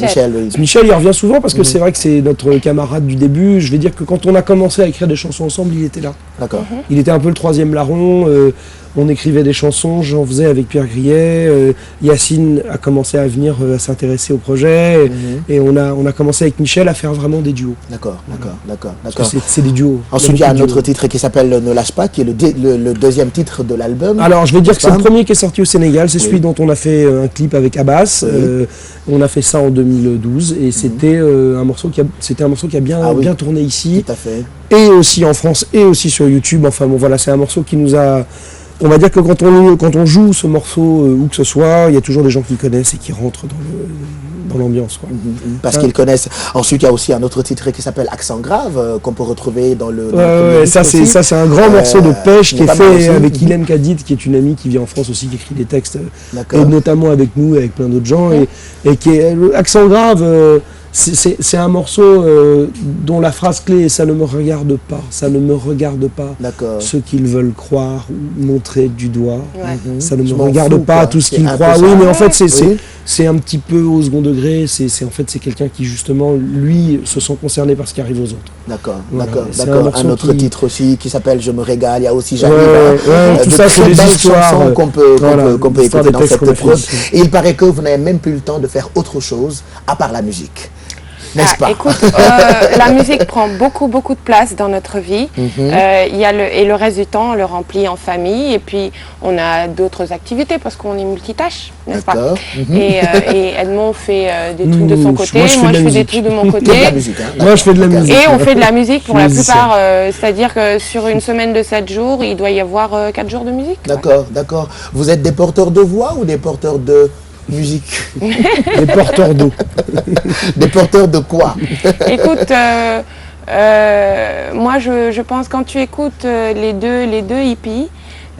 il revient souvent parce que c'est vrai que c'est notre camarade du début. Je vais dire que quand on a commencé à écrire des chansons ensemble, il était là. D'accord. Il était un peu le troisième larron. On écrivait des chansons, j'en faisais avec Pierre Grillet. Yacine a commencé à venir à s'intéresser au projet. Et on a commencé avec Michel à faire vraiment des duos. D'accord. C'est des duos. Ensuite, il y a un autre titre qui s'appelle Ne lâche pas, qui est le deuxième titre de l'album. Alors, je vais dire que c'est le premier qui est sorti au Sénégal. C'est celui dont on a fait un clip avec Abbas. On a fait ça en 2012 et c'était un morceau qui a bien tourné ici. Tout à fait. Et aussi en France et aussi sur YouTube. Enfin bon, voilà, c'est un morceau qui nous a... On va dire que quand on joue ce morceau, où que ce soit, il y a toujours des gens qui connaissent et qui rentrent dans l'ambiance. Parce qu'ils connaissent. Ensuite, il y a aussi un autre titre qui s'appelle Accent grave, qu'on peut retrouver dans le... ça c'est un grand morceau de pêche qui est fait avec Ilem Kadid, qui est une amie qui vit en France aussi, qui écrit des textes, et notamment avec nous et avec plein d'autres gens. Et qui est Accent grave... C'est un morceau dont la phrase clé est « ça ne me regarde pas ». Ça ne me regarde pas ce qu'ils veulent croire ou montrer du doigt. Ça ne me regarde pas tout ce qu'ils croient. Oui, mais en fait, c'est un petit peu au second degré. En fait, c'est quelqu'un qui, justement, lui, se sent concerné par ce qui arrive aux autres. D'accord. Un autre titre aussi qui s'appelle « Je me régale ». Il y a aussi tout ça, c'est des histoires qu'on peut écouter dans cette prod. Et il paraît que vous n'avez même plus le temps de faire autre chose à part la musique. N'est-ce pas? Écoute, la musique prend beaucoup de place dans notre vie. Et le reste du temps, on le remplit en famille. Et puis, on a d'autres activités parce qu'on est multitâche, n'est-ce pas? Et Edmond fait des trucs de son côté. Moi, je fais des trucs de mon côté. Moi, je fais de la musique. Et on fait de la musique pour la plupart. C'est-à-dire que sur une semaine de 7 jours, il doit y avoir 4 jours de musique. D'accord. Vous êtes des porteurs de voix ou des porteurs de... musique? Des porteurs d'eau. Des porteurs de quoi? Écoute, moi je pense quand tu écoutes les deux hippies,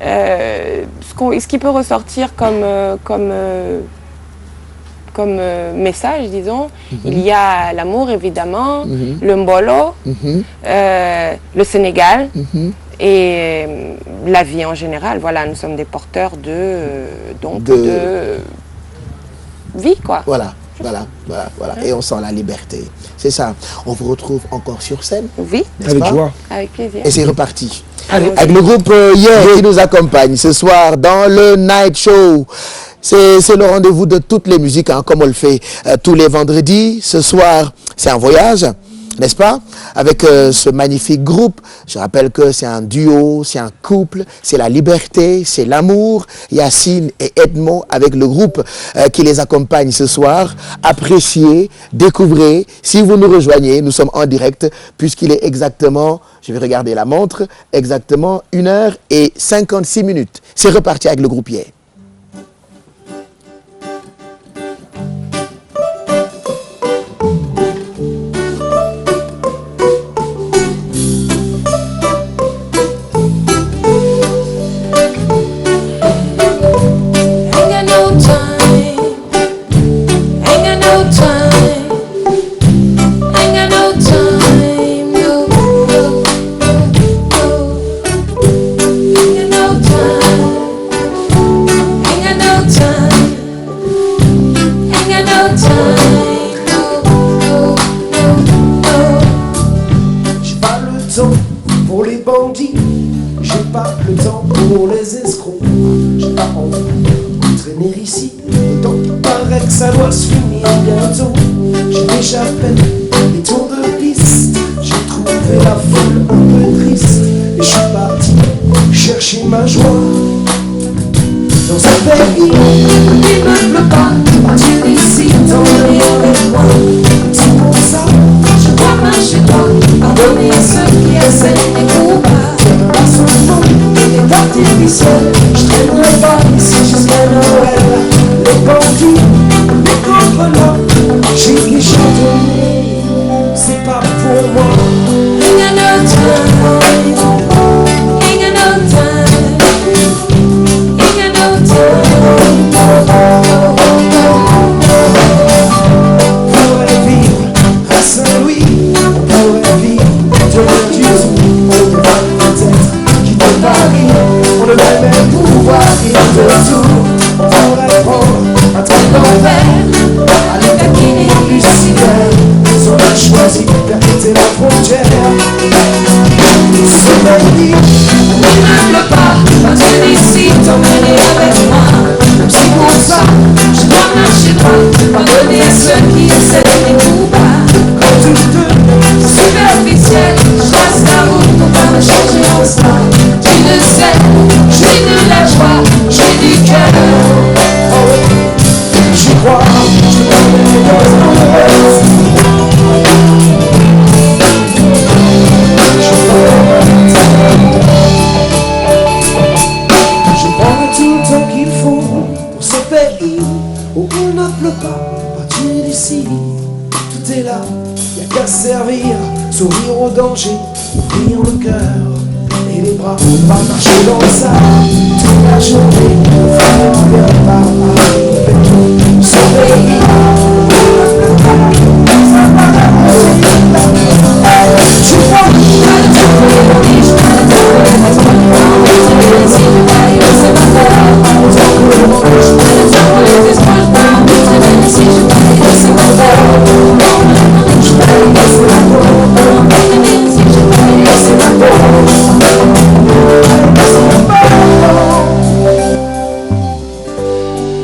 ce qui peut ressortir comme comme message, disons. Il y a l'amour, évidemment, le mbolo, le Sénégal et la vie en général. Voilà, nous sommes des porteurs de vie, quoi. Voilà. Et on sent la liberté. C'est ça. On vous retrouve encore sur scène. Oui. Avec joie. Avec plaisir. Et c'est reparti. Allez. Avec le groupe Yeah qui nous accompagne ce soir dans le Night Show. C'est le rendez-vous de toutes les musiques, hein, comme on le fait tous les vendredis. Ce soir, c'est un voyage, n'est-ce pas? Avec ce magnifique groupe. Je rappelle que c'est un duo, c'est un couple, c'est la liberté, c'est l'amour. Yacine et Edmond avec le groupe qui les accompagne ce soir. Appréciez, découvrez. Si vous nous rejoignez, nous sommes en direct puisqu'il est exactement, je vais regarder la montre, exactement 1h56. C'est reparti avec le groupe Yeah. Ça doit se finir bientôt. J'ai déjà fait des tours de piste. J'ai trouvé la foule un peu triste. Et je suis parti chercher ma joie dans un pays où il ne pleut pas. Partir d'ici, t'emmener avec moi. C'est pour ça je dois marcher droit. Pardonner à ceux qui essaient des coupables. Par son nom, il est artificiel. Je traînerai pas ici jusqu'à Noël. Les bandits, les contre-là, j'ai les chanteurs, c'est pas pour moi. Ain't got no time, ain't got no time, ain't got no time. On pourrait vivre à Saint-Louis, on pourrait vivre de l'Indus, on devrait peut-être quitter Paris, on devrait même pouvoir rire de tout. On pourrait prendre un train d'enfer, aller taquiner Lucifère. Ils ont choisi de percuter la frontière. Ce lundi, il ne pleut pas, partir d'ici, t'emmener avec moi. Même si pour ça, je dois marcher droit, pardonner à ceux qui essaient de mes coups bas. Comme tous deux, superficiel, je passe la route pour pas me changer en star. Tu le sais, j'ai de la joie, j'ai du cœur. J'y crois, je prends les choses dans le reste. Je prends tout le temps qu'il faut pour ce pays où il ne pleut pas. Partir d'ici, tout est là, y'a qu'à servir, sourire au danger, ouvrir le cœur et les bras. On va marcher dans ça toute la journée, faire bien par arriver. Ce pays, je crois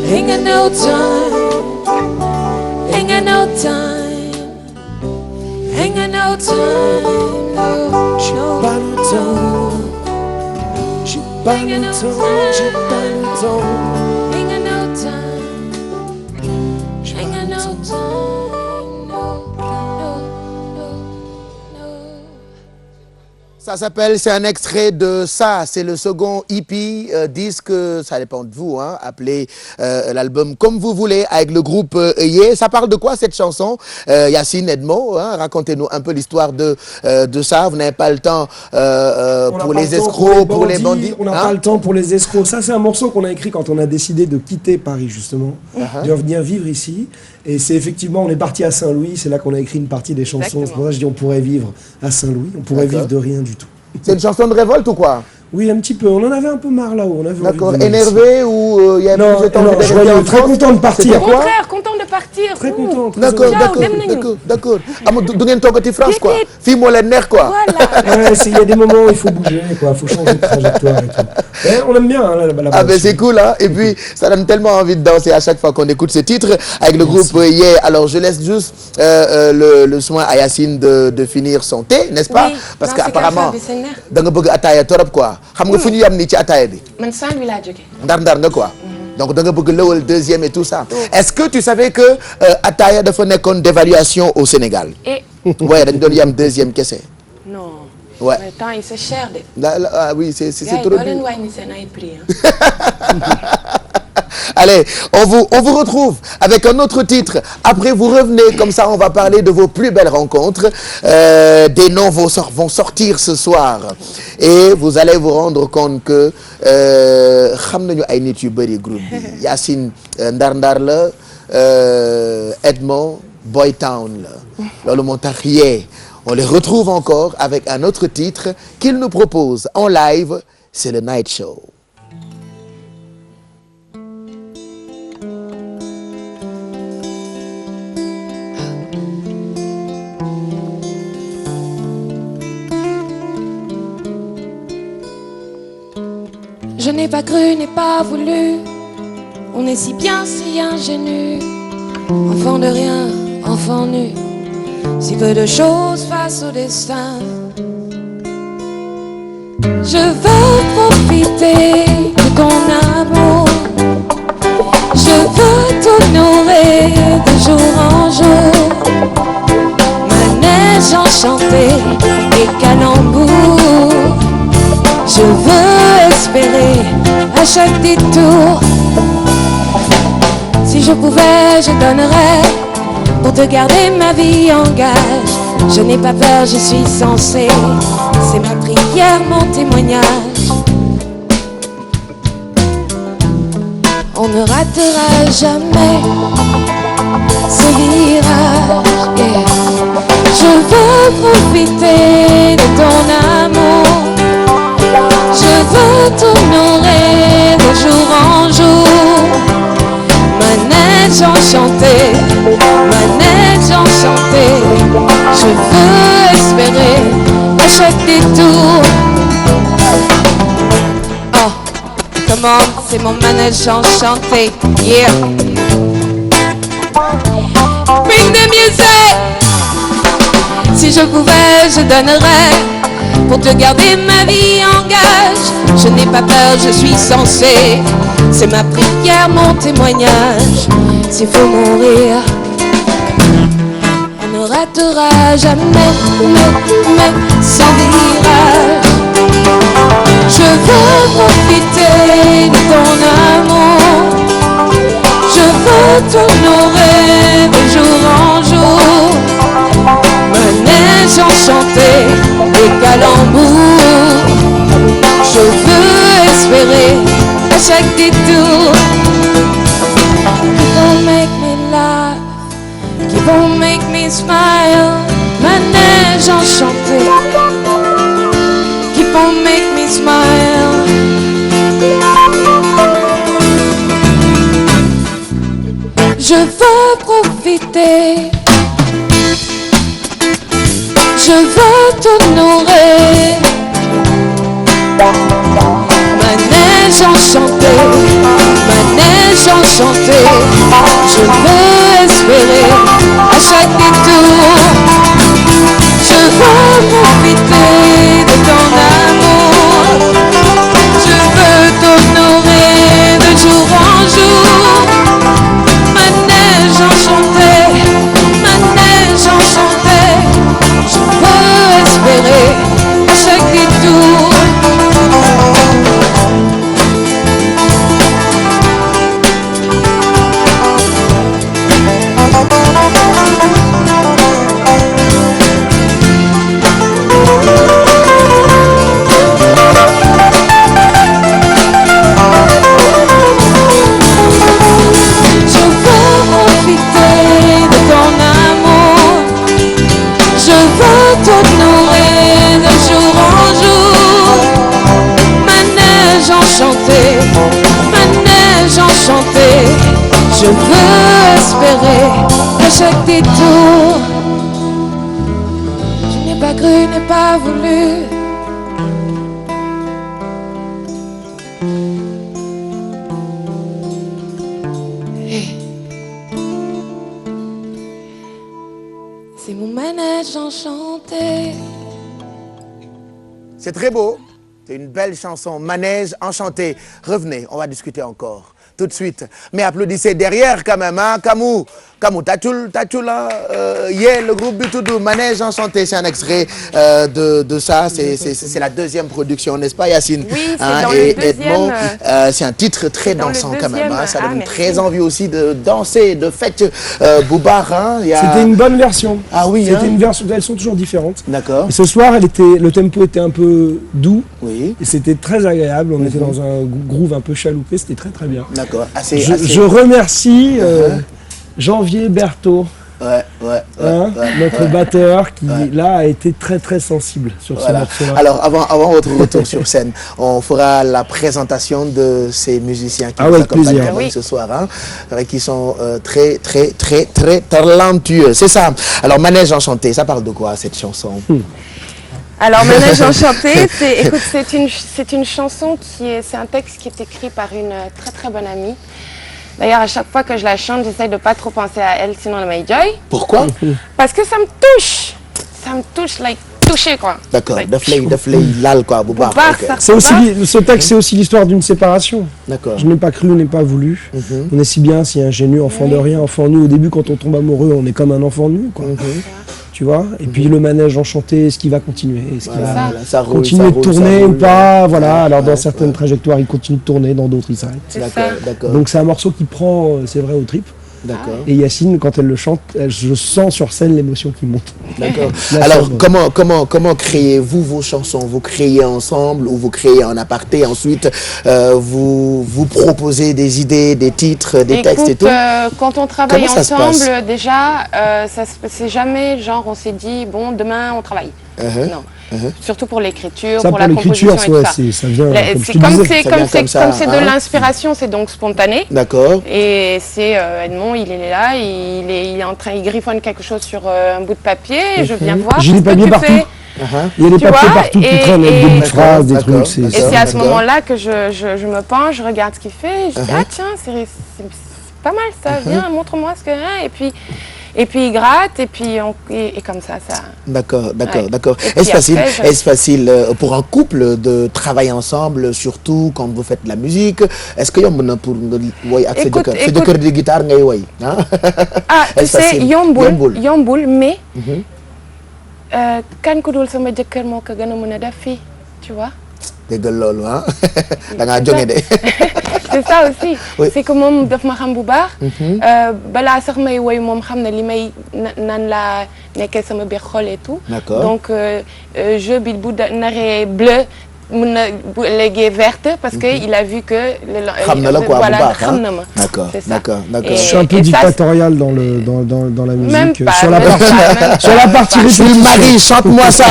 ain't got no time, ain't got no time, ain't got no time, no, j'ai pas le temps, j'ai pas le temps, j'ai pas le temps, ain't got no time, ain't got no time, no, no, no, no. Ça s'appelle, c'est un extrait de ça, c'est le second EP, disque, ça dépend de vous, hein, appelez l'album comme vous voulez, avec le groupe Yé. Ça parle de quoi cette chanson, Yacine, Edmo, hein, racontez-nous un peu l'histoire de ça, vous n'avez pas le temps pour les escrocs, pour les bandits. On n'a pas le temps pour les escrocs. Ça, c'est un morceau qu'on a écrit quand on a décidé de quitter Paris, justement, de venir vivre ici. Et c'est effectivement, on est parti à Saint-Louis, c'est là qu'on a écrit une partie des chansons. C'est pour ça que je dis on pourrait vivre à Saint-Louis, on pourrait vivre de rien du tout. C'est une chanson de révolte ou quoi? Oui, un petit peu. On en avait un peu marre là-haut. D'accord. Énervé ou il y a non, joyeux, très content de partir. Au contraire, content de partir. Très content. D'accord. Du ngeen toogati France quoi. Fii moo leen neex quoi. Voilà. Ouais, il y a des moments où il faut bouger, quoi. Il faut changer de trajectoire et tout. Et on aime bien hein, là-bas. Ah ben c'est cool hein. Et puis ça donne tellement envie de danser à chaque fois qu'on écoute ce titre avec le groupe Yeah. Alors je laisse juste le soin à Yacine de finir son thé, n'est-ce pas? Oui, parce que apparemment da nga bëgg ataaya torop quoi. Xam nga fu ñu yam ni ci ataaya bi. Man Saint-Louis laa jógee. Ndar nga quoi. Donc da nga bëgg lëwal deuxième et tout ça. Est-ce que tu savais que ataaya dafa nekkoon d'évaluation au Sénégal? Ouais, dañ doon yam deuxième kese. Non. Ouais. Mais temps, c'est cher de. Ah oui, c'est trop bii. dur. Wàññi seen ay prix. Allez, on vous retrouve avec un autre titre. Après, vous revenez, comme ça, on va parler de vos plus belles rencontres. Des noms vont sortir ce soir. Et vous allez vous rendre compte que xam nañu ay nit yu bëri groupe bi. Yacine Ndar la, Edmond Boy Town la. Loolu moo tax Yé. On les retrouve encore avec un autre titre qu'ils nous proposent en live. C'est le Night Show. Je n'ai pas cru, n'ai pas voulu. On est si bien, si ingénu. Enfant de rien, enfant nu. Si peu de choses face au destin. Je veux profiter de ton amour. Je veux t'honorer de jour en jour. Manège enchanté et calembour. Je veux espérer à chaque détour. Si je pouvais, je donnerais pour te garder ma vie en gage. Je n'ai pas peur, je suis censée. C'est ma prière, mon témoignage. On ne ratera jamais ce virage. Yeah. Je veux profiter de ton amour. Je veux t'honorer de jour en jour. Manège enchantée, manège enchantée. Je veux espérer à chaque détour. Oh, comment c'est mon manège enchanté. Yeah. Bring the music. Si je pouvais, je donnerais pour te garder ma vie en gage. Je n'ai pas peur, je suis censée. C'est ma prière, mon témoignage. S'il faut mourir, on ne ratera jamais, mais sans virage. Je veux profiter de ton amour. Je veux t'honorer de jour en jour. Manège enchanté et calembour. Je veux espérer à chaque détour. Keep on make me laugh, keep on make me smile. Manège enchanté, keep on make me smile. Je veux profiter. Je veux t'honorer. Manège enchanté, manège enchanté. Je veux espérer à chaque détour. Je veux profiter de ton amour. Je veux t'honorer de jour en jour. Manège enchanté, manège enchanté. Je veux espérer à chaque détour. Je veux espérer à chaque détour. Je n'ai pas cru, n'ai pas voulu. C'est mon manège enchanté. C'est très beau. C'est une belle chanson. Manège enchanté. Revenez, on va discuter encore. Tout de suite. Mais applaudissez derrière quand même, hein. Kamou, t'as-tu là, le groupe du Toudou, Manège enchanté, c'est un extrait de ça. C'est la deuxième production, n'est-ce pas, Yacine? Oui, c'est dans le deuxième. C'est un titre très dansant quand même. Hein. Ça donne merci. très envie aussi de danser, de fête. Boubar, hein, C'était une bonne version. Ah oui, c'était une version. Elles sont toujours différentes. D'accord. Et ce soir, le tempo était un peu doux. Oui. Et c'était très agréable. On était dans un groove un peu chaloupé. C'était très très bien. D'accord. Je remercie Janvier Berthaud, notre batteur, qui là a été très très sensible sur ce morceau-là. Alors avant votre retour sur scène, on fera la présentation de ces musiciens qui nous accompagnent ce soir, hein, qui sont très très très très talentueux. C'est ça. Alors Manège enchanté, ça parle de quoi cette chanson? Alors Manège enchanté, c'est une chanson c'est un texte qui est écrit par une très très bonne amie. D'ailleurs, à chaque fois que je la chante, j'essaie de ne pas trop penser à elle, sinon elle m'a joy. Pourquoi? Parce que ça me touche. Ça me touche, toucher quoi. D'accord, like, Dafley, lal quoi, Boubar. C'est aussi, ce texte, c'est aussi l'histoire d'une séparation. D'accord. Je n'ai pas cru, n'ai pas voulu. On est si bien, si ingénu, enfant de rien, enfant nu. Au début, quand on tombe amoureux, on est comme un enfant nu, quoi. Tu vois, et puis le manège enchanté, est-ce qu'il va continuer? Est-ce qu'il va continuer de tourner ou pas? Voilà, alors dans certaines trajectoires, il continue de tourner, dans d'autres, il s'arrête. D'accord. Donc c'est un morceau qui prend, c'est vrai, aux tripes. D'accord. Et Yacine, quand elle le chante, je sens sur scène l'émotion qui monte. D'accord. Alors, comment créez-vous vos chansons? Vous créez ensemble ou vous créez en aparté? Ensuite, vous proposez des idées, des titres, des textes et tout? Quand on travaille ensemble, déjà, c'est jamais genre on s'est dit, bon, demain on travaille. Non. Surtout pour l'écriture, pour la composition et tout ça. Ça vient, comme c'est de l'inspiration, c'est donc spontané. D'accord. Et c'est Edmond, il est là, il est en train, il griffonne quelque chose sur un bout de papier, et je viens voir. J'ai des papiers partout. Il y a des papiers partout qui traînent avec des phrases, des trucs. Et c'est à ce moment-là que je me penche, je regarde ce qu'il fait, et je dis, ah tiens, c'est pas mal ça, viens, montre-moi ce que... Et puis il gratte, et puis et comme ça. D'accord. Est-ce facile pour un couple de travailler ensemble, surtout quand vous faites de la musique? Est-ce que yomb pour c'est de guitare ngay woy? Ah, tu sais, yombul, mais kan ko dul sama jëkkër moo ko gën a mën a def fii, tu vois? Dégg loolu, hein? Da ngaa jóge de. C'est ça aussi. C'est que moom daf ma xam bu baax. Balaa sax may woy moom xam na li may nan laa nekkee sama biir xol et tout. D'accord. Donc jeu bi bu naree bleu mun na bu léegi verte parce que il a vu que xam na la quoi bu baax, xam na ma. D'accord. Je suis un peu dictatorial dans la musique. Même pas. Sur la partie je suis Marie, chante-moi ça.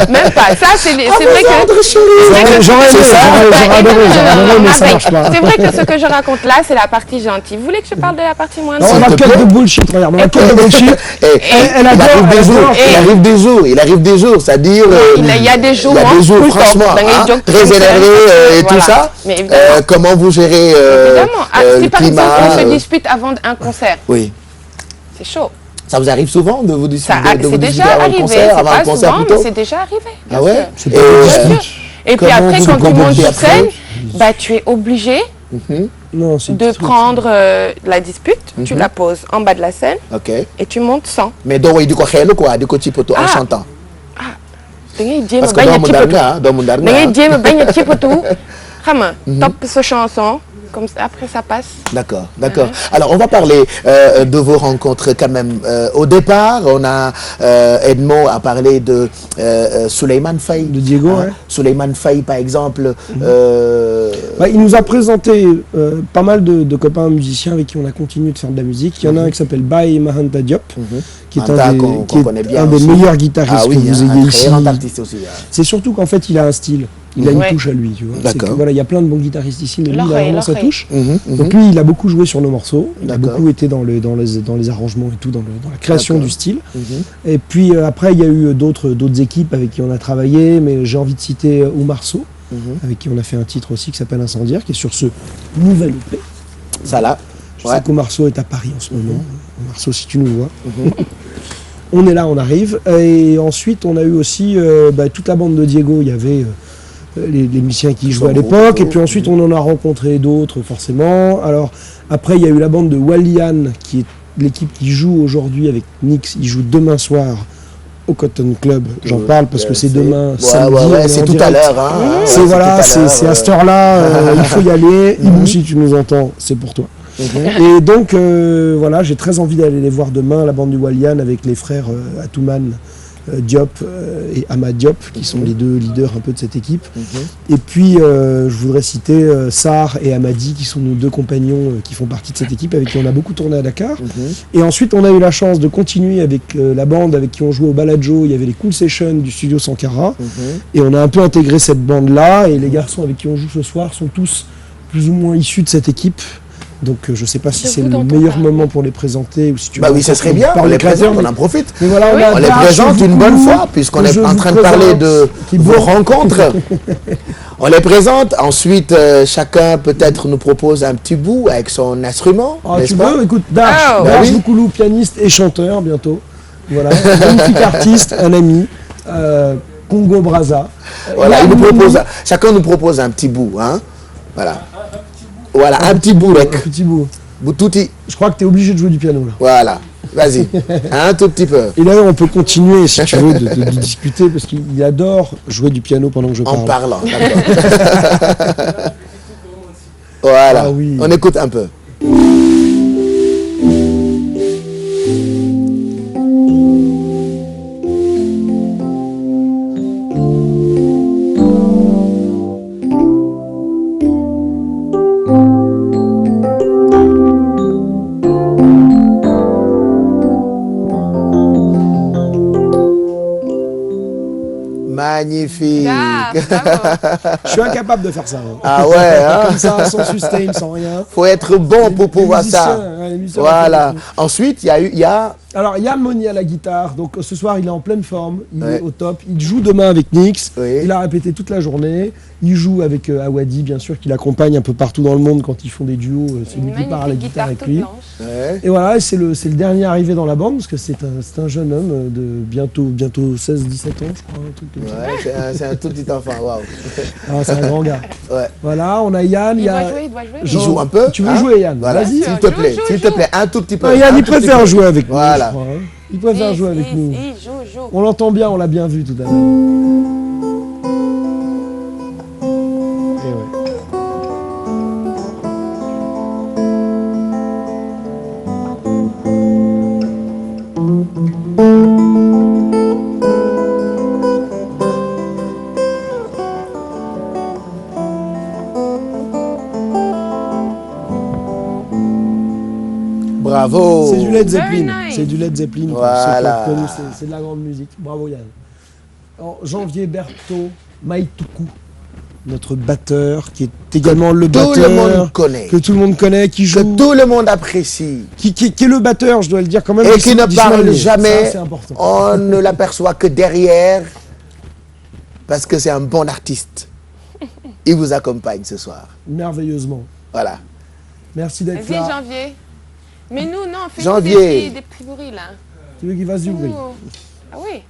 Même pas. Ça c'est vrai que j'aurais adoré, mais ça marche pas. pas. C'est vrai que ce que je raconte là, c'est la partie gentille. Vous voulez que je parle de la partie moins Non, on va que de bullshit, regarde, on va que de bullshit. Il arrive des jours, c'est-à-dire... Il y a des jours, franchement, très énervé et tout ça. Comment vous gérez le par climat? exemple on se dispute avant un concert. Oui. C'est chaud. Ça vous arrive souvent de vous disputer C'est déjà arrivé, c'est pas souvent, mais c'est déjà arrivé. Ah ouais? Et puis après, quand tu montes sur scène, bah, tu es obligé de prendre la dispute, tu la poses en bas de la scène et tu montes sans. Mais donc, il dit quoi, en chantant? Da ngay jéem a bañ a cipatu da ngay jéem a bañ a cipatu xam nga topp sa chanson comme ça, après ça passe. D'accord. Alors on va parler de vos rencontres quand même. Au départ, on a Edmond a parlé de Souleymane Faye. De Diego, Souleymane Faye par exemple. Il nous a présenté pas mal de copains musiciens avec qui on a continué de faire de la musique. Il y en a un qui s'appelle Baye Mahanta Diop, qui est un des meilleurs guitaristes que vous ayez ici. C'est surtout qu'en fait il a un style. Il a une touche à lui, tu vois. D'accord. Voilà, il y a plein de bons guitaristes ici, mais lui, il a vraiment sa touche. Mhm. Donc lui, il a beaucoup joué sur nos morceaux. Il a beaucoup été dans les arrangements et tout, dans la création du style. Et puis après, il y a eu d'autres équipes avec qui on a travaillé, mais j'ai envie de citer Oumarso, avec qui on a fait un titre aussi qui s'appelle Incendiaire, qui est sur ce nouvel EP. Ça là. Je sais qu'Oumarso est à Paris en ce moment. Oumarso, si tu nous vois. On est là, on arrive. Et ensuite, on a eu aussi toute la bande de Diego. Il y avait les musiciens qui jouaient à l'époque. Et puis ensuite, on en a rencontré d'autres, forcément. Alors, après, il y a eu la bande de Walian, qui est l'équipe qui joue aujourd'hui avec Nix. Ils jouent demain soir au Cotton Club. J'en parle parce que c'est demain, samedi. C'est tout à l'heure. Hein. C'est à cette heure-là. Il faut y aller. Ibou, si tu nous entends, c'est pour toi. Et donc voilà, j'ai très envie d'aller les voir demain, la bande du Walian, avec les frères Atouman Diop et Amad Diop, qui sont les deux leaders un peu de cette équipe. Et puis je voudrais citer Sar et Amadi, qui sont nos deux compagnons qui font partie de cette équipe, avec qui on a beaucoup tourné à Dakar. Et ensuite on a eu la chance de continuer avec la bande avec qui on jouait au Balajo. Il y avait les Cool Sessions du studio Sankara, et on a un peu intégré cette bande là, et les garçons avec qui on joue ce soir sont tous plus ou moins issus de cette équipe. Donc je ne sais pas si c'est le meilleur moment pour les présenter ou si tu oui, ça serait bien, on les présente, on en profite. Mais voilà, on les présente une bonne fois, puisqu'on est en train de parler de vos rencontres. On les présente, ensuite chacun peut-être nous propose un petit bout avec son instrument. Tu veux, écoute, Darch Boukoulou, pianiste et chanteur bientôt. Voilà, magnifique artiste, un ami, Congo Brazza. Voilà, chacun nous propose un petit bout, hein. Voilà. Voilà, un petit bout, mec. Un petit bout. Boutouti. Je crois que tu es obligé de jouer du piano, là. Voilà, vas-y, un tout petit peu. Et là, on peut continuer, si tu veux, de discuter, parce qu'il adore jouer du piano pendant que je parle. En parlant, d'accord. Voilà, on écoute un peu. Magnifique. Je suis incapable de faire ça. Hein. Ah ouais, hein. Comme ça, sans sustain, sans rien. Faut être bon pour pouvoir ça. Voilà. Ensuite, il y a... Alors, il y a Moni à la guitare. Donc, ce soir, il est en pleine forme. Il est au top. Il joue demain avec Nix. Il a répété toute la journée. Il joue avec Awadi, bien sûr, qui l'accompagne un peu partout dans le monde quand ils font des duos. C'est lui qui part à la guitare avec lui. Et voilà, c'est le dernier arrivé dans la bande, parce que c'est un jeune homme de bientôt 16-17 ans, je crois. Un truc comme ça. C'est un tout petit enfant, waouh. Ah, c'est un grand gars. Voilà, on a Yann. Il doit jouer. Il joue un peu. Tu veux jouer, Yann? Vas-y, s'il te plaît, un tout petit peu. Yann, il préfère jouer avec nous. Voilà. Il préfère jouer avec nous. On l'entend bien, on l'a bien vu tout à l'heure. Bravo. C'est du Led Zeppelin. C'est du Led Zeppelin. Voilà. C'est de la grande musique. Bravo Yann. En janvier, Berto Maituku, notre batteur, qui est également le batteur tout le monde connaît. Que tout le monde connaît, qui joue, que tout le monde apprécie, qui est le batteur, je dois le dire quand même, et qui ne parle jamais. Ça, important. On ne l'aperçoit que derrière, parce que c'est un bon artiste. Il vous accompagne ce soir. Merveilleusement. Voilà. Merci d'être là. Vas-y, Janvier. Mais nous, non, fais Janvier. des petits bruits là. Tu veux qu'il fasse du bruit? Ah oui.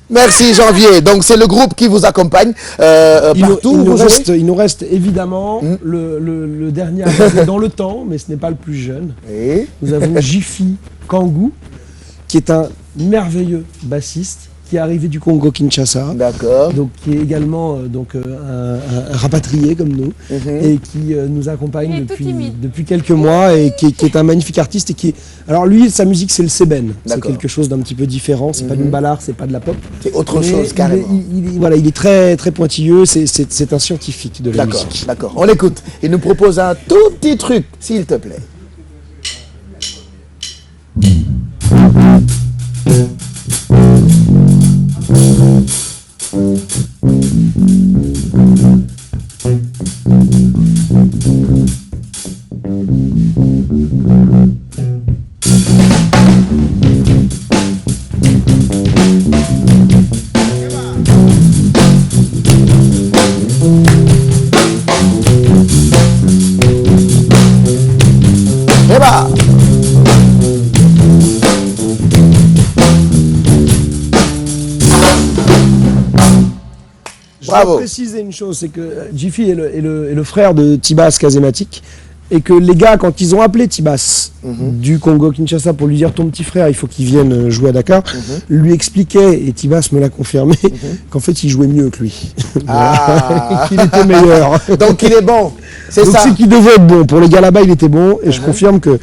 Merci Janvier. Donc c'est le groupe qui vous accompagne partout. Il nous reste évidemment le dernier dans le temps, mais ce n'est pas le plus jeune. Nous avons Jiffy Kangou, qui est un merveilleux bassiste, qui est arrivé du Congo-Kinshasa. D'accord. Donc qui est également un rapatrié comme nous et qui nous accompagne depuis quelques mois et qui est un magnifique artiste et qui est... Alors lui, sa musique c'est le sébène. C'est quelque chose d'un petit peu différent. C'est pas du ballard, c'est pas de la pop. C'est autre chose carrément. Il est très très pointilleux. C'est un scientifique de la musique. D'accord. On l'écoute. Il nous propose un tout petit truc, s'il te plaît. Je vais préciser une chose, c'est que Jiffy est le frère de Tibas Kazematik et que les gars, quand ils ont appelé Tibas du Congo-Kinshasa pour lui dire ton petit frère, il faut qu'il vienne jouer à Dakar, lui expliquait, et Tibas me l'a confirmé, qu'en fait il jouait mieux que lui. Qu'il était meilleur. Donc il est bon, c'est ça. Donc c'est qu'il devait être bon. Pour les gars là-bas, il était bon et je confirme que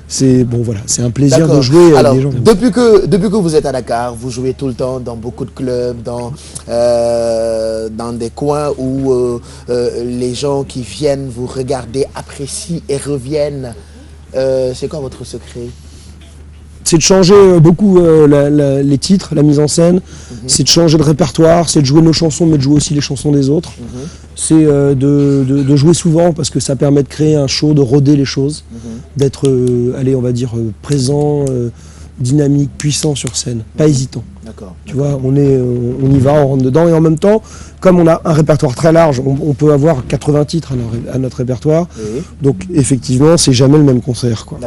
c'est bon, voilà, c'est un plaisir de jouer avec des gens. Depuis que vous êtes à Dakar, vous jouez tout le temps dans beaucoup de clubs, dans des coins où les gens qui viennent vous regarder, apprécient et reviennent. C'est quoi votre secret? C'est de changer beaucoup les titres, la mise en scène, c'est de changer de répertoire, c'est de jouer nos chansons mais de jouer aussi les chansons des autres. C'est de jouer souvent parce que ça permet de créer un show, de roder les choses, d'être, allez, on va dire, présent, dynamique, puissant sur scène, pas hésitant. Tu vois, on y va, on rentre dedans et en même temps, comme on a un répertoire très large, on peut avoir 80 titres à notre répertoire, donc effectivement, c'est jamais le même concert, quoi.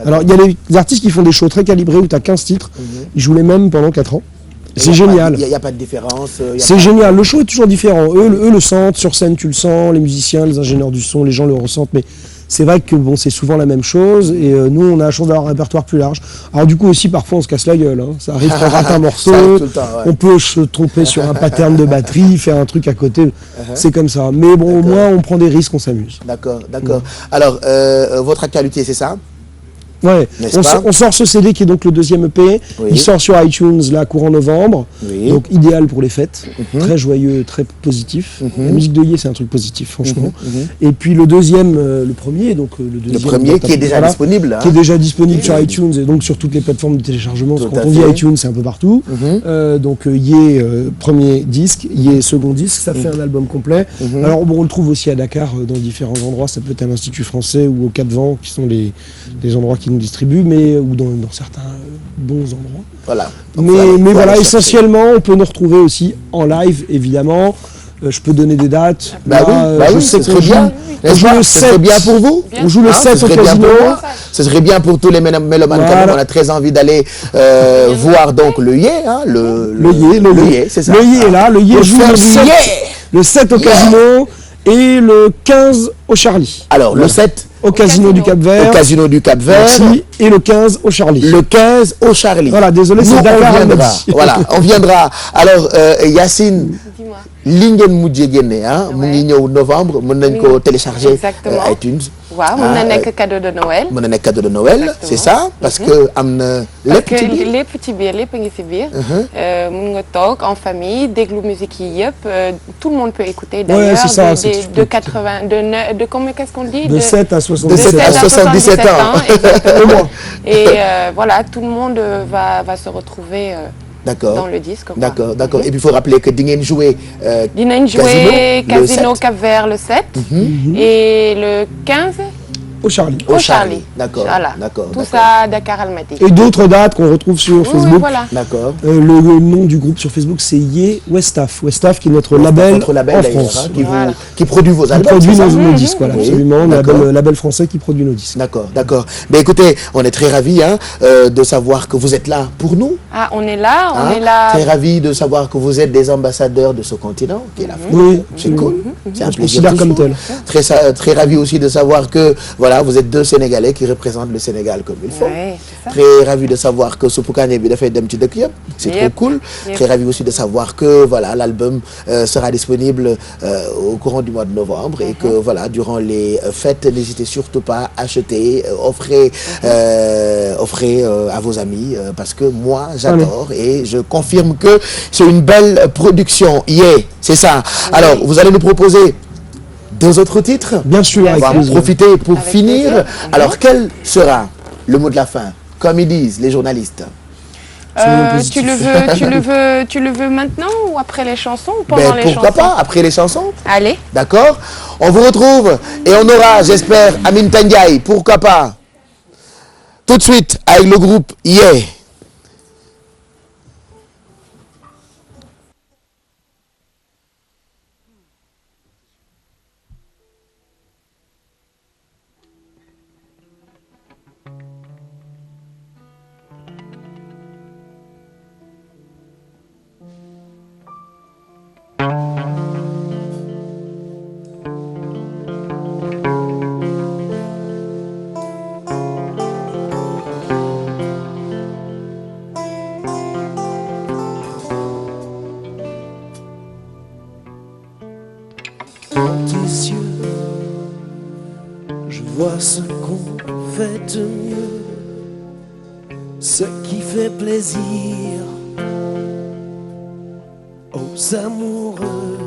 Alors, il y a les artistes qui font des shows très calibrés où tu as 15 titres, ils jouent les mêmes pendant 4 ans. C'est génial. Il n'y a pas de différence. C'est génial, le show est toujours différent. Eux le sentent, sur scène tu le sens, les musiciens, les ingénieurs du son, les gens le ressentent, mais c'est vrai que bon, c'est souvent la même chose et nous on a la chance d'avoir un répertoire plus large. Alors du coup aussi parfois on se casse la gueule, hein. Ça arrive qu'on rate un morceau, on peut se tromper sur un pattern de batterie, faire un truc à côté, c'est comme ça. Mais bon, au moins on prend des risques, on s'amuse. D'accord. Alors votre actualité c'est ça? Ouais, on sort ce CD qui est donc le deuxième EP, il sort sur iTunes là courant novembre, donc idéal pour les fêtes, très joyeux, très positif. La musique de Yé c'est un truc positif franchement. Et puis le deuxième, le premier qui est déjà disponible, qui est déjà disponible sur iTunes et donc sur toutes les plateformes de téléchargement. Quand on dit iTunes c'est un peu partout. Donc Yé premier disque, Yé second disque, ça fait un album complet. Alors bon, on le trouve aussi à Dakar dans différents endroits, ça peut être à l'Institut français ou au Cap Vent qui sont les endroits qui nous distribuent, mais ou dans certains bons endroits. Voilà. Mais voilà, essentiellement, on peut nous retrouver aussi en live, évidemment. Je peux donner des dates. Je sais que on joue le 7 bien pour vous. On joue le 7 au casino. Ce serait bien pour tous les mélomanes. On a très envie d'aller voir donc le Yé, le Yé, c'est ça. Le Yé est là, le Yé joue le 7 au casino et le 15 au Charlie. Alors le 7 au Casino du Cap-Vert. Au Casino du Cap-Vert. Merci. Et le 15 au Charlie. Le 15 au Charlie. Voilà, désolé, c'est Dakar. Voilà, on viendra. Alors, Yacine, Lingen Moudjegene, mu ngi ñëw novembre, mën nañ ko télécharger iTunes. waaw, mën na nekk cadeau de Noël. Mën na nekk cadeau de Noël, c'est ça, parce que am na lépp ci biir. lépp ci biir, lépp a ngi ci biir. Mën nga toog en famille, déglu musique yi yëpp, tout le monde peut écouter d'ailleurs. De 80, de combien, qu'est-ce qu'on dit? De 7 à 77 ans. Exactement. Et voilà, tout le monde va se retrouver dans le disque. D'accord. Et puis il faut rappeler que dinañ jouer Casino Cap-Vert le 7 et le 15 au Charlie. D'accord. Voilà. Tout ça Dakar Almaty. Et d'autres dates qu'on retrouve sur Facebook. Oui, voilà. D'accord. Le nom du groupe sur Facebook c'est Yé Westaf. Westaf qui est notre label en France. Qui produit vos albums. Qui produit nos disques, voilà, absolument. Label français qui produit nos disques. D'accord. Mais écoutez, on est très ravis de savoir que vous êtes là pour nous. Ah, on est là. Très ravis de savoir que vous êtes des ambassadeurs de ce continent, qui est l'Afrique. Oui, c'est cool. C'est un plaisir comme tel. Très ravis aussi de savoir que, voilà, voilà, vous êtes deux Sénégalais qui représentent le Sénégal comme il faut. Oui, c'est ça. Très ravi de savoir que Suppu Kane bi dafay dem ci dëkk yëpp. C'est trop cool. Très ravi aussi de savoir que voilà, l'album sera disponible au courant du mois de novembre et que voilà, durant les fêtes, n'hésitez surtout pas à acheter, offrez à vos amis parce que moi j'adore et je confirme que c'est une belle production. C'est ça. Alors, vous allez nous proposer deux autres titres. Bien sûr, on va en profiter pour finir. Alors, quel sera le mot de la fin, comme ils disent les journalistes? Tu le veux maintenant ou après les chansons ou pendant les chansons? Pourquoi pas, après les chansons. Allez. D'accord. On vous retrouve et on aura, j'espère, Aminata Ndiaye. Pourquoi pas. Tout de suite, avec le groupe Yeah. Dans tes yeux, je vois ce qu'on fait de mieux, ce qui fait plaisir aux amoureux.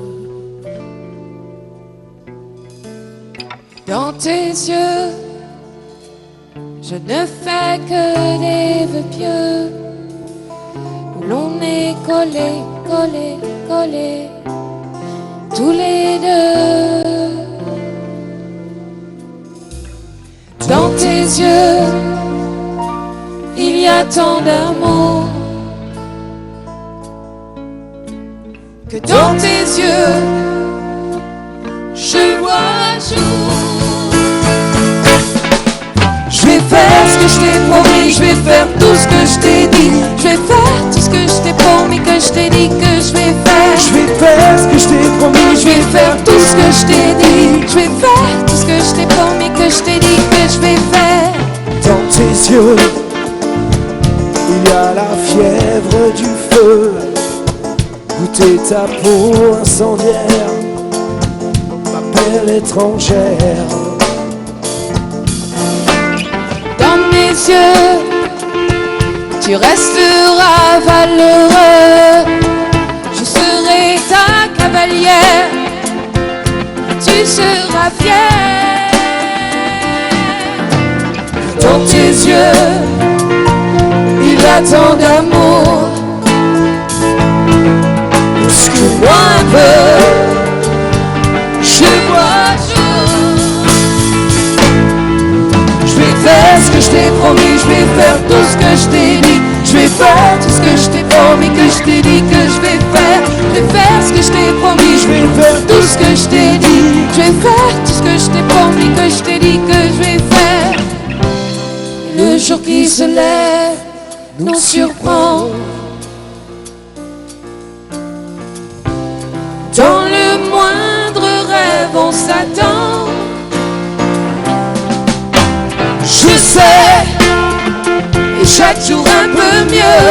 Dans tes yeux, je ne fais que des vœux pieux, où l'on est collé, collé, collé, tous les deux. Dans tes yeux, il y a tant d'amour, que dans tes yeux, je vois jour. Je vais faire ce que je t'ai promis, je vais faire tout ce que je t'ai dit. Je vais faire tout ce que je t'ai promis, que je t'ai dit que je vais faire. Je vais faire ce que je t'ai promis, Je vais faire tout ce que je t'ai dit. Je vais faire tout ce que je t'ai promis, que je t'ai dit que je vais faire. dans tes yeux, il y a la fièvre du feu, goûter ta peau incendiaire, ma belle étrangère. Dans mes yeux, tu resteras valeureux. Je serai ta cavalière, tu seras fier. Dans tes yeux, il y a tant d'amour. Bouscule-moi un peu, je vois jour. Je vais faire ce que je t'ai promis, je vais faire tout ce que je t'ai dit. Je vais faire tout ce que je t'ai promis, que je t'ai dit que je vais faire. Je vais faire ce que je t'ai promis, je vais faire tout ce que je t'ai dit. Je vais faire tout ce que je t'ai promis, que je t'ai dit que je vais faire. Le jour qui se lève nous surprend. Dans le moindre rêve on s'attend. Je sais, et chaque jour un peu mieux.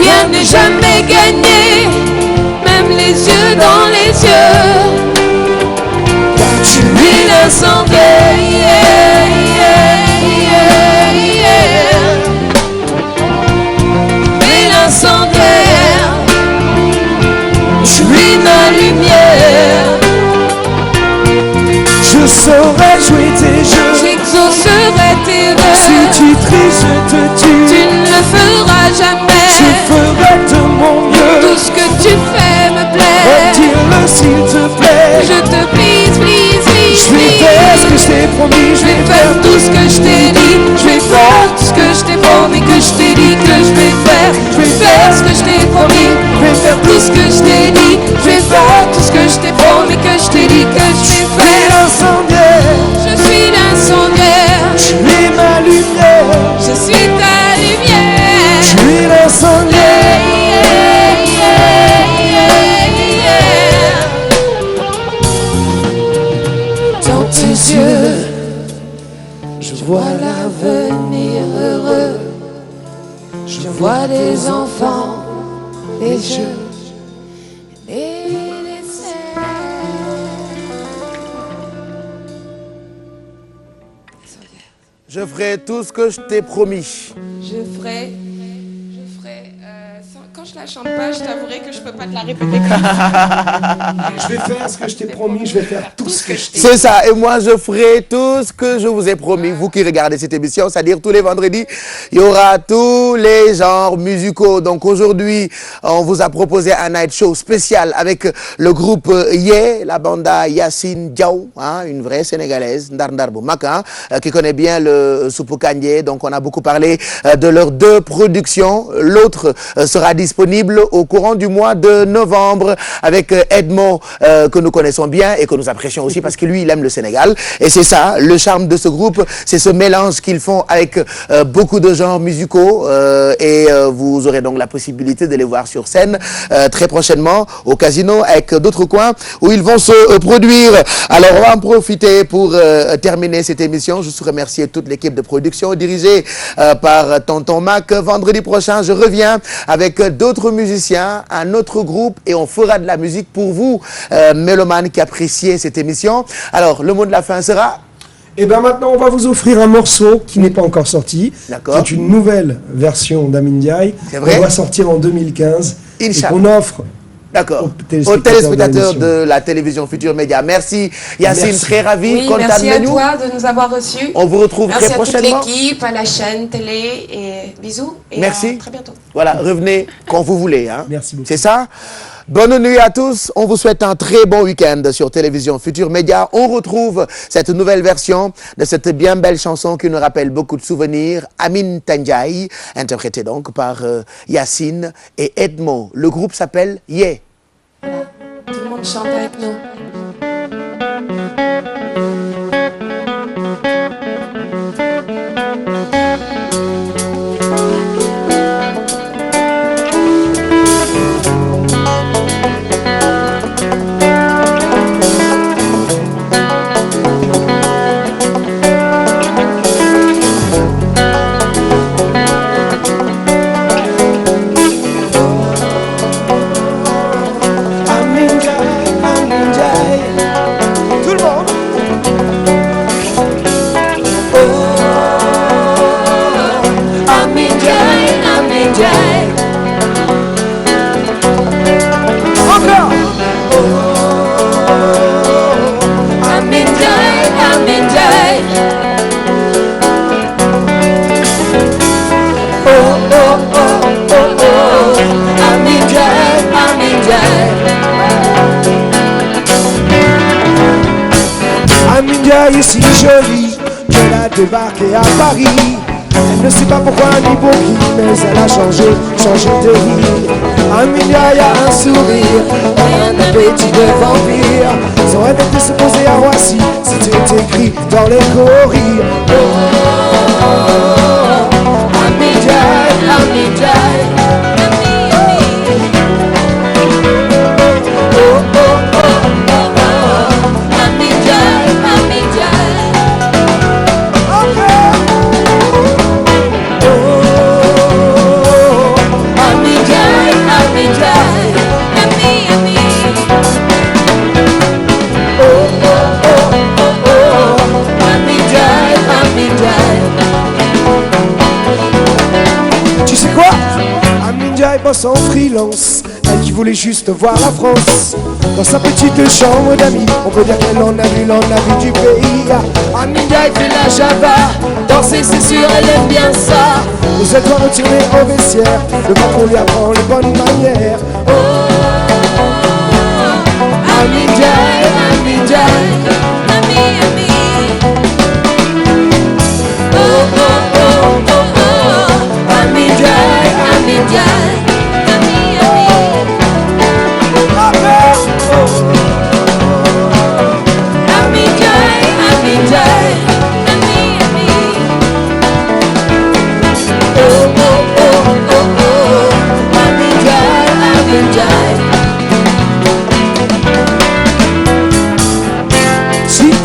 Rien n'est jamais gagné, même les yeux dans les yeux. Car tu es l'incendiaire, yeah, yeah, yeah. Et l'incendiaire, tu es ma lumière. Je saurais jouer tes jeux, J'exaucerai tes rêves. si tu triches je te tue. Tu ne le feras jamais. Je ferai de mon mieux, Tout ce que tu fais me plaît. retire-le s'il te plaît. Je te please, please, please, Je vais faire ce que je t'ai promis, Je vais faire tout ce que je t'ai dit. Je vais faire tout ce que je t'ai promis, que je t'ai dit que je vais faire. Je vais faire ce que je t'ai promis. Je vais faire tout ce que je t'ai dit. Je vais faire tout ce que je t'ai promis, que je t'ai dit que je vais faire. l'incendiaire, Je suis l'incendiaire. tu es ma lumière. Je suis ta lumière. Tu es l'incendiaire, Yeah, yeah, yeah, yeah. tes yeux, je vois l'avenir heureux. Je vois des enfants, des jeux et des scènes. Je ferai tout ce que je t'ai promis. Je ferai, quand je la chante pas, je t'avouerai que je peux pas te la répéter. Je vais faire ce que je t'ai promis, je vais faire tout ce que je t'ai. C'est ça, et moi je ferai tout ce que je vous ai promis. Vous qui regardez cette émission, c'est-à-dire tous les vendredis, il y aura tous les genres musicaux. Donc aujourd'hui, on vous a proposé un night show spécial avec le groupe Yé, la banda Yacine Diaw, hein, une vraie sénégalaise, Ndar Ndar bu mag, hein, qui connaît bien le Soupu Kandji. Donc on a beaucoup parlé de leurs deux productions. L'autre sera disponible au courant du mois de novembre avec Edmo, que nous connaissons bien et que nous apprécions aussi parce que lui, il aime le Sénégal. Et c'est ça, le charme de ce groupe, c'est ce mélange qu'ils font avec beaucoup de genres musicaux. Et vous aurez donc la possibilité de les voir sur scène très prochainement au Casino avec d'autres coins où ils vont se produire. Alors, on va en profiter pour terminer cette émission. Je veux remercier toute l'équipe de production dirigée par Tonton Mac. Vendredi prochain, je reviens avec d'autres musiciens, un autre groupe et on fera de la musique pour vous, mélomanes qui appréciez cette émission. Alors, le mot de la fin sera... Et bien maintenant, on va vous offrir un morceau qui n'est pas encore sorti. D'accord. C'est une nouvelle version d'Amin Ndiaye. C'est vrai. On va sortir en 2015. Inch'Allah. Et qu'on offre D'accord. aux téléspectateurs de la télévision Futur Média. Merci Yacine, Merci. très ravi. Oui, merci à toi de nous avoir reçus. On vous retrouve Merci très à toute prochainement. l'équipe, à la chaîne télé et bisous. Et Merci. à très bientôt. Voilà, revenez quand vous voulez. Hein. Merci beaucoup. C'est ça. Bonne nuit à tous. On vous souhaite un très bon week-end sur télévision Futur Média. On retrouve cette nouvelle version de cette bien belle chanson qui nous rappelle beaucoup de souvenirs. Amin Ndiaye, interprétée donc par Yacine et Edmo. Le groupe s'appelle Yé. Tout le monde chante avec nous. Amin Ndiaye est si jolie qu'elle a débarqué à Paris. Elle ne sait pas pourquoi ni pour qui, mais elle a changé de vie. Amin Ndiaye a un sourire et un appétit de vampire. Son rêve était se poser à Roissy, c'était écrit dans les courriers. Amin Ndiaye, Amin Ndiaye. Tu sais quoi? Amin Ndiaye bosse en freelance. Elle qui voulait juste voir la France. Dans sa petite chambre d'amis, on peut dire qu'elle en a vu du pays. Amin Ndiaye fait la java. Danser c'est sûr, elle aime bien ça. Vous êtes doit retourner au vestiaire. Le patron lui apprend les bonnes manières. Oh, Amin Ndiaye, Amin Ndiaye. Oh, oh, oh, oh, oh. Amin Ndiaye, Amin Ndiaye.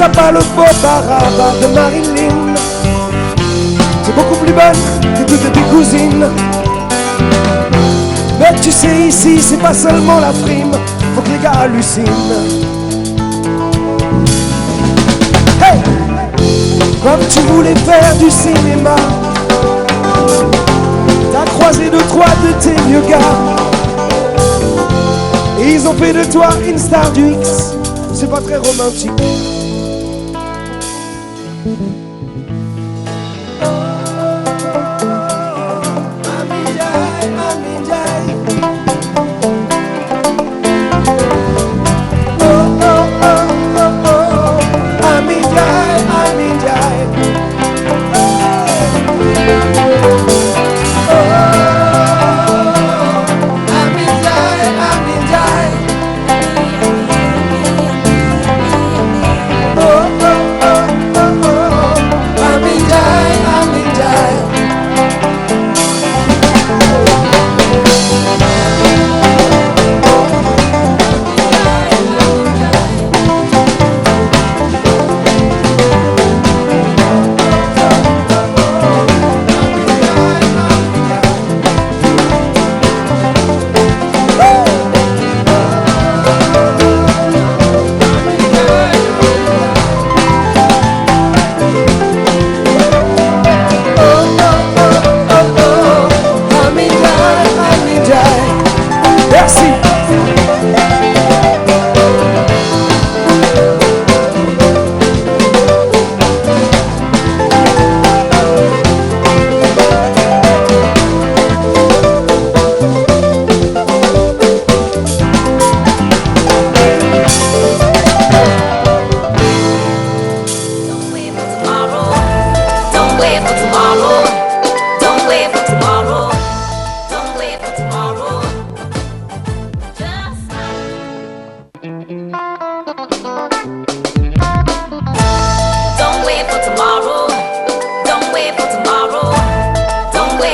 t'as pas le beau barabar de Marilyn. T'es beaucoup plus bonne que toutes tes cousines. Mais tu sais ici c'est pas seulement la frime, faut que les gars hallucinent. Hey! Comme tu voulais faire du cinéma, t'as croisé deux, trois de tes vieux gars, et ils ont fait de toi une star du X. C'est pas très romantique. Just